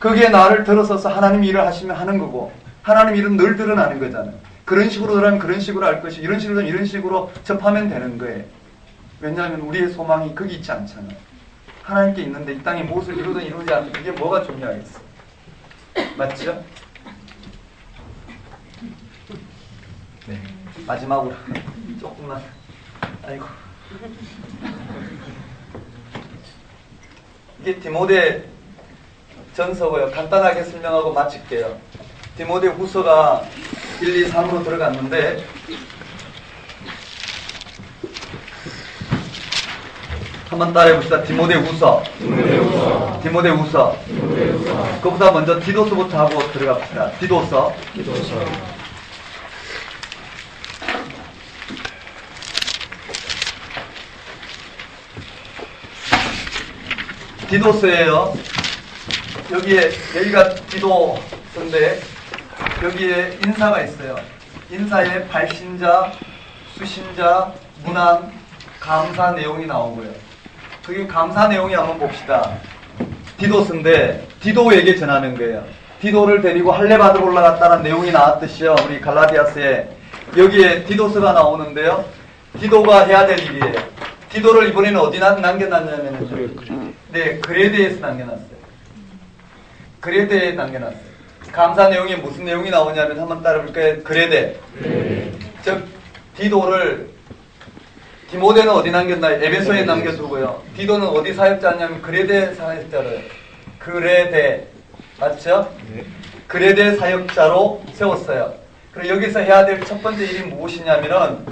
거기에 나를 들어서서 하나님 일을 하시면 하는 거고 하나님 일은 늘 드러나는 거잖아요. 그런 식으로 들어가면 그런 식으로 할 것이 이런 식으로 이런 식으로 접하면 되는 거예요. 왜냐하면 우리의 소망이 거기 있지 않잖아요. 하나님께 있는데 이 땅에 무엇을 이루든 이루지 않는 이게 뭐가 중요하겠어요. 맞죠? 네. 마지막으로 조금만. 아이고. 이게 디모데 전서고요. 간단하게 설명하고 마칠게요. 디모데 후서가 1, 2, 3으로 들어갔는데 한번 따라해봅시다. 디모데 후서. 디모데 후서. 그것보다 먼저 디도서부터 하고 들어갑시다. 디도서. 디도서예요. 여기가 디도서인데 여기에 인사가 있어요. 인사에 발신자, 수신자, 문안, 감사 내용이 나오고요. 그게 감사 내용이 한번 봅시다. 디도서인데 디도에게 전하는 거예요. 디도를 데리고 할례 받으러 올라갔다는 내용이 나왔듯이요. 우리 갈라디아서에 여기에 디도서가 나오는데요. 디도가 해야 될 일이에요. 디도를 이번에는 어디 남겨놨냐면 네, 그레데에서 남겨놨어요. 그레데에 남겨놨어요. 감사 내용에 무슨 내용이 나오냐면 한번 따라볼까요? 그레데. 즉 디도를 디모데는 어디 남겼나요? 에베소에 남겨두고요. 디도는 어디 사역자냐면 그레데 사역자를 그레데 맞죠? 그레데 사역자로 세웠어요. 그리고 여기서 해야 될 첫 번째 일이 무엇이냐면은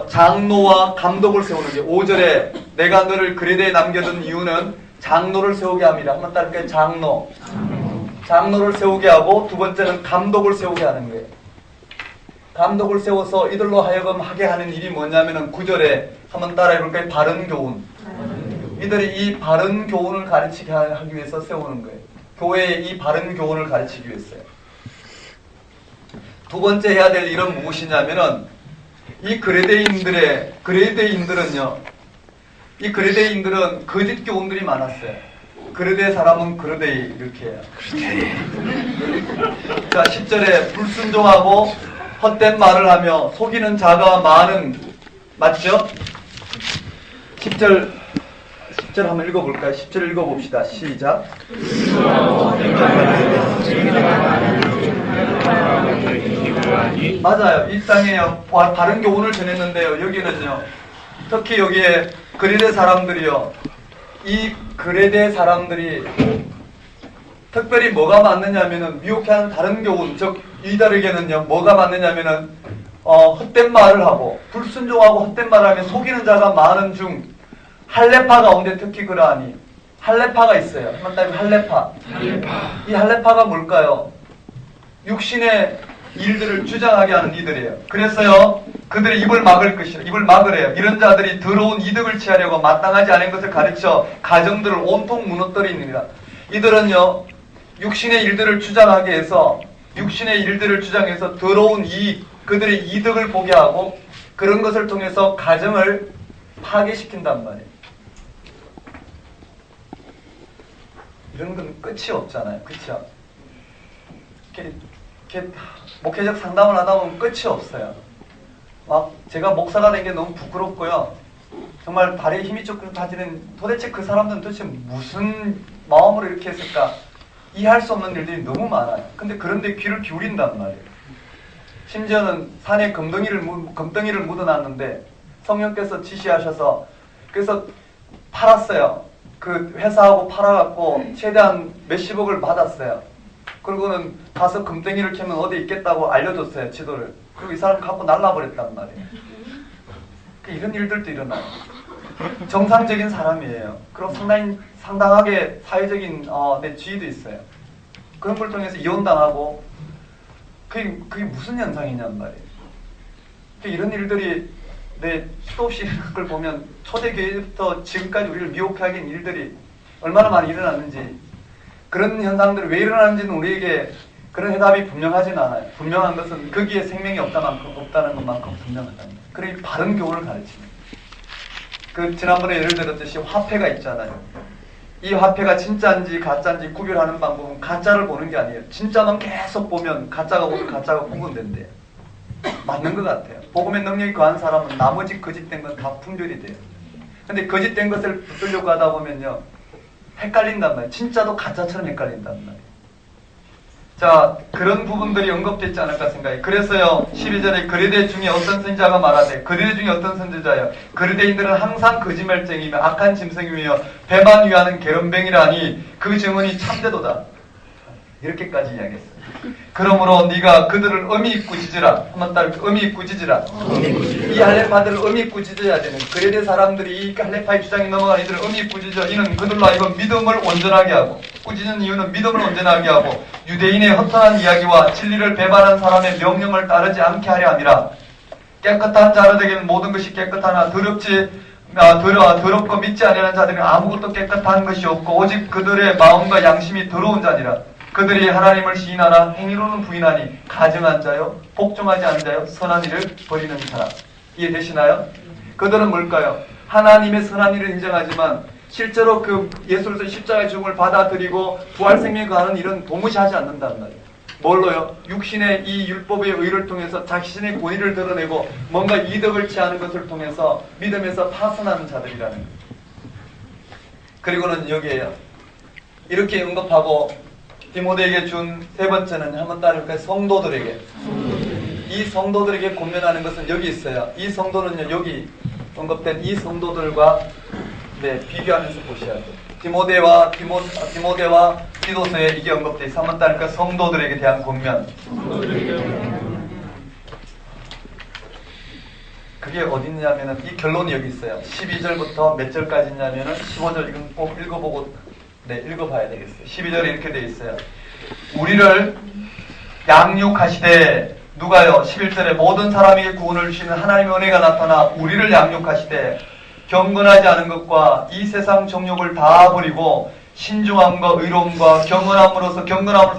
장로와 감독을 세우는 게 5절에 내가 너를 그레데에 남겨둔 이유는 장로를 세우게 합니다. 한번 따를게요. 장로를 세우게 하고 두 번째는 감독을 세우게 하는 거예요. 감독을 세워서 이들로 하여금 하게 하는 일이 뭐냐면은 9절에 한번 따라해 볼까요? 바른 교훈. 이들이 이 바른 교훈을 가르치게 하기 위해서 세우는 거예요. 교회에 이 바른 교훈을 가르치기 위해서요. 두 번째 해야 될 일은 무엇이냐면은 이 그레데인들은요, 이 그레데인들은 거짓 교훈들이 많았어요. 그레데 사람은 그레데이 이렇게 해요. 자, 10절에 불순종하고 헛된 말을 하며 속이는 자가 많은, 맞죠? 10절 한번 읽어볼까요? 10절 읽어봅시다. 시작. 맞아요. 이 땅에요. 바른 교훈을 전했는데요. 여기는요. 특히 여기에 그레데 사람들이요. 이 그레데 사람들이 특별히 뭐가 맞느냐면은 미혹해하는 다른 교훈, 즉 이들에게는요. 뭐가 맞느냐면은 헛된 말을 하고 불순종하고 헛된 말을 하면 속이는 자가 많은 중 할례파 가운데 특히 그러하니 할례파가 있어요. 한번 따지면 할례파. 이 할례파가 뭘까요? 육신의 일들을 주장하게 하는 이들이에요. 그래서요, 그들의 입을 막으래요. 이런 자들이 더러운 이득을 취하려고 마땅하지 않은 것을 가르쳐 가정들을 온통 무너뜨리느니라. 이들은요, 육신의 일들을 주장하게 해서 더러운 이익, 그들의 이득을 보게 하고 그런 것을 통해서 가정을 파괴시킨단 말이에요. 이런 건 끝이 없잖아요. 그렇죠? 이렇게 목회적 상담을 하다 보면 끝이 없어요. 막 제가 목사가 된 게 너무 부끄럽고요. 정말 다리에 힘이 조금 빠지는, 도대체 그 사람들은 도대체 무슨 마음으로 이렇게 했을까? 이해할 수 없는 일들이 너무 많아요. 근데 그런데 귀를 기울인단 말이에요. 심지어는 산에 금덩이를 묻어놨는데 성령께서 지시하셔서 그래서 팔았어요. 그 회사하고 팔아갖고 최대한 몇십억을 받았어요. 그리고는 가서 금덩이를 캐면 어디 있겠다고 알려줬어요. 지도를. 그리고 이 사람 갖고 날라버렸단 말이에요. 이런 일들도 일어나요. 정상적인 사람이에요. 그리고 상당하게 사회적인 지위도 있어요. 그런 걸 통해서 이혼당하고 그게 무슨 현상이냔 말이에요. 이런 일들이 수도 없이 그걸 보면 초대교회부터 지금까지 우리를 미혹하게 한 일들이 얼마나 많이 일어났는지, 그런 현상들이 왜 일어나는지는 우리에게 그런 해답이 분명하진 않아요. 분명한 것은 거기에 생명이 없다는 것만큼 분명하다. 그러니 바른 교훈을 가르치는. 지난번에 예를 들었듯이 화폐가 있잖아요. 이 화폐가 진짜인지 가짜인지 구별하는 방법은 가짜를 보는 게 아니에요. 진짜만 계속 보면 가짜가 구분된대요. 맞는 것 같아요. 복음의 능력이 거한 사람은 나머지 거짓된 건 다 분별이 돼요. 근데 거짓된 것을 붙들려고 하다 보면요, 헷갈린단 말이에요. 진짜도 가짜처럼 헷갈린단 말이에요. 자, 그런 부분들이 언급되지 않을까 생각해요. 그래서요, 12절에 그레데 중에 어떤 선지자가 말하되, 그레데 중에 어떤 선지자요? 그레데인들은 항상 거짓말쟁이며 악한 짐승이며 배만 위하는 게으름뱅이라니 그 증언이 참되도다. 이렇게까지 이야기했어요. 그러므로 네가 그들을 엄히 꾸짖으라. 한번 따라 엄히 꾸짖으라. 이 할례파들을 엄히 꾸짖어야 되는, 그레데 사람들이 이 할례파의 주장이 넘어간 이들을 엄히 꾸짖어. 이는 그들로 하여금 믿음을 온전하게 하고, 꾸짖는 이유는 믿음을 온전하게 하고 유대인의 허탄한 이야기와 진리를 배반한 사람의 명령을 따르지 않게 하려 함이라. 깨끗한 자들에게는 모든 것이 깨끗하나 더럽고 믿지 아니하는 자들은 아무것도 깨끗한 것이 없고 오직 그들의 마음과 양심이 더러운 자니라. 그들이 하나님을 시인하나 행위로는 부인하니 가증한 자요, 복종하지 않은 자요, 선한 일을 버리는 사람. 이해되시나요? 그들은 뭘까요? 하나님의 선한 일을 인정하지만 실제로 그 예수로서 십자가의 죽음을 받아들이고 부활 생명에 거하는 일은 도무지 하지 않는다는 말이에요. 뭘로요? 육신의 이 율법의 의를 통해서 자신의 권위를 드러내고 뭔가 이득을 취하는 것을 통해서 믿음에서 파선하는 자들이라는 거예요. 그리고는 여기에요. 이렇게 언급하고 디모데에게 준 세 번째는 한번 따를까요? 성도들에게. 이 성도들에게 권면하는 것은 여기 있어요. 이 성도는요, 여기 언급된 이 성도들과 비교하면서 보셔야 돼요. 디모데와 디도서에 이게 언급되어 있어요. 한번 따를까요? 성도들에게 대한 권면. 그게 어딨냐면은 이 결론이 여기 있어요. 12절부터 몇 절까지 있냐면은 15절 이건 꼭 읽어보고 읽어봐야 되겠어요. 12절에 이렇게 돼 있어요. 우리를 양육하시되 누가요? 11절에 모든 사람에게 구원을 주시는 하나님의 은혜가 나타나 우리를 양육하시되 경건하지 않은 것과 이 세상 정욕을 다 버리고 신중함과 의로움과 경건함으로써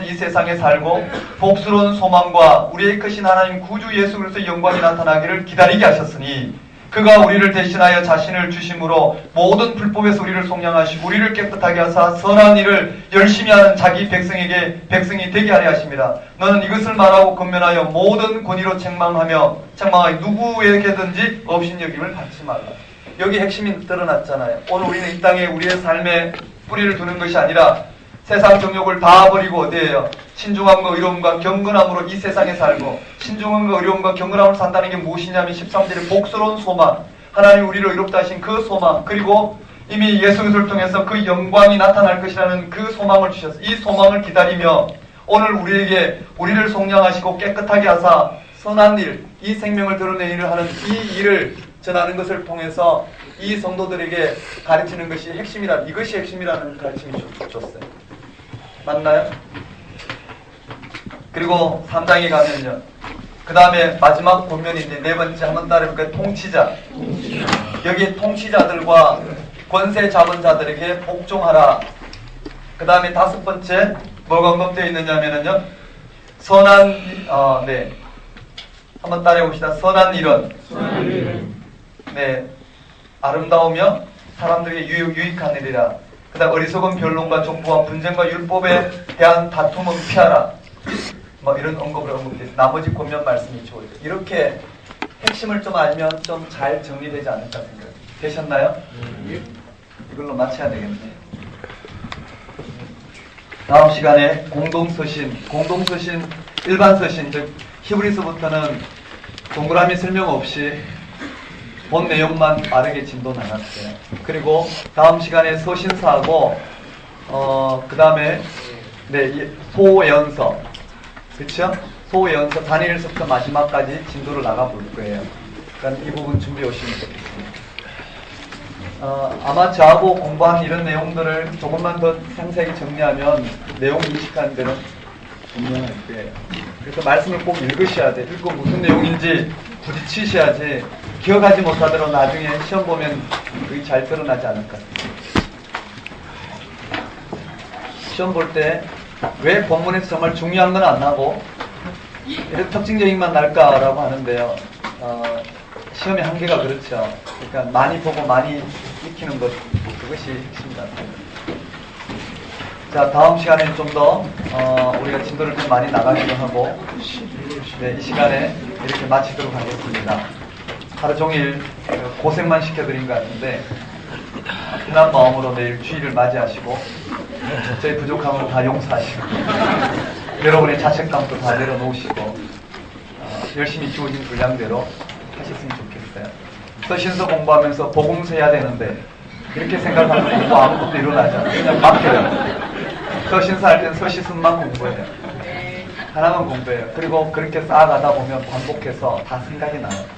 이 세상에 살고 복스러운 소망과 우리의 크신 하나님 구주 예수 그리스도의 영광이 나타나기를 기다리게 하셨으니 그가 우리를 대신하여 자신을 주심으로 모든 불법에서 우리를 속량하시고 우리를 깨끗하게 하사 선한 일을 열심히 하는 자기 백성이 되게 하려 하십니다. 너는 이것을 말하고 권면하여 모든 권위로 책망하여 누구에게든지 업신여김을 받지 말라. 여기 핵심이 드러났잖아요. 오늘 우리는 이 땅에 우리의 삶에 뿌리를 두는 것이 아니라 세상 정욕을 다 버리고 어디에요? 신중함과 의로움과 경건함으로 이 세상에 살고 신중함과 의로움과 경건함으로 산다는 게 무엇이냐면 13절에 복스러운 소망, 하나님 우리를 의롭다 하신 그 소망, 그리고 이미 예수 그리스도를 통해서 그 영광이 나타날 것이라는 그 소망을 주셨어요. 이 소망을 기다리며 오늘 우리를 속량하시고 깨끗하게 하사 선한 일, 이 생명을 드러내는 일을 하는 이 일을 전하는 것을 통해서 이 성도들에게 가르치는 것이 이것이 핵심이라는 가르침이 줬어요. 맞나요? 그리고 3장에 가면요. 그 다음에 마지막 본면인데 네 번째 한번 따라해볼까요? 통치자. 여기 통치자들과 권세 잡은 자들에게 복종하라. 그 다음에 다섯 번째 뭐가 언급되어 있느냐면요. 한번 따라해봅시다. 선한 일은. 네. 아름다우며 사람들에게 유익한 일이라. 그 다음 어리석은 변론과 정보와 분쟁과 율법에 대한 다툼은 피하라. 이런 언급되어 나머지 권면 말씀이 좋아요. 이렇게 핵심을 좀 알면 좀 잘 정리되지 않을까 생각해요. 되셨나요? 이걸로 마쳐야 되겠네요. 다음 시간에 공동서신, 일반 서신, 즉 히브리서부터는 동그라미 설명 없이 본 내용만 빠르게 진도 나눴어요. 그리고 다음 시간에 서신사하고 그 다음에 소연서, 그렇죠? 소연서 단일 1서부터 마지막까지 진도를 나가 볼 거예요. 그러니까 이 부분 준비해 오시면 좋겠습니다. 아마 저하고 공부한 이런 내용들을 조금만 더 상세히 정리하면 내용 인식하는 데는 분명할 거예요. 그래서 말씀을 꼭 읽으셔야 돼요. 읽고 무슨 내용인지 부딪히셔야지 기억하지 못하더라도 나중에 시험 보면 그게 잘 드러나지 않을까. 시험 볼 때 왜 본문에서 정말 중요한 건 안 나고 이런 특징적인 만 날까라고 하는데요. 시험의 한계가 그렇죠. 그러니까 많이 보고 많이 익히는 것, 그것이 핵심이다. 자, 다음 시간에는 좀 더 우리가 진도를 좀 많이 나가기도 하고, 이 시간에 이렇게 마치도록 하겠습니다. 하루 종일 고생만 시켜드린 것 같은데 편한 마음으로 내일 주일을 맞이하시고 저희 부족함을 다 용서하시고 여러분의 자책감도 다 내려놓으시고 열심히 주어진 분량대로 하셨으면 좋겠어요. 서신서 공부하면서 복음서 해야 되는데 이렇게 생각하면 공부 아무것도 일어나지 않아요. 그냥 맡겨요. 서신서 할 때는 서시순만 공부해요. 하나만 공부해요. 그리고 그렇게 쌓아가다 보면 반복해서 다 생각이 나요.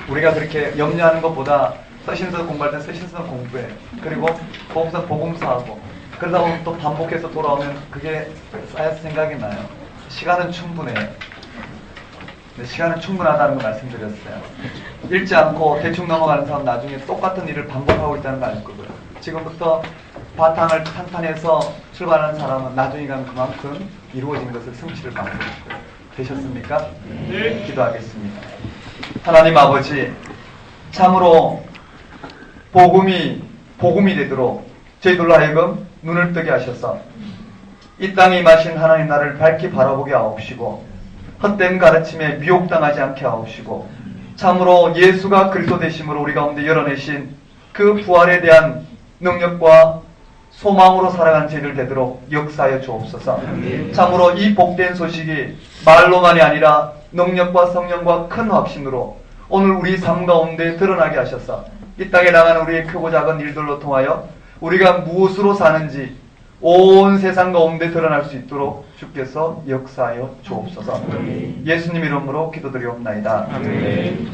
우리가 그렇게 염려하는 것보다 서신서 공부할 때 서신서 공부해요. 그리고 복음서 하고 그러다 보면 또 반복해서 돌아오면 그게 쌓여서 생각이 나요. 시간은 충분해요. 시간은 충분하다는 거 말씀드렸어요. 읽지 않고 대충 넘어가는 사람 나중에 똑같은 일을 반복하고 있다는 거 알 거고요. 지금부터 바탕을 탄탄해서 출발하는 사람은 나중에 가면 그만큼 이루어진 것을 성취를 받고 있고요. 되셨습니까? 네. 기도하겠습니다. 하나님 아버지, 참으로 복음이 되도록 저희들로 하여금 눈을 뜨게 하셔서 이 땅에 임하신 하나님 나를 밝히 바라보게 하옵시고 헛된 가르침에 미혹당하지 않게 하옵시고 참으로 예수가 그리스도 되심으로 우리 가운데 열어내신 그 부활에 대한 능력과 소망으로 살아가는 저희들 되도록 역사하여 주옵소서. 참으로 이 복된 소식이 말로만이 아니라 능력과 성령과 큰 확신으로 오늘 우리 삶 가운데 드러나게 하셔서 이 땅에 나가는 우리의 크고 작은 일들로 통하여 우리가 무엇으로 사는지 온 세상 가운데 드러날 수 있도록 주께서 역사하여 주옵소서. 예수님 이름으로 기도드리옵나이다. 아멘.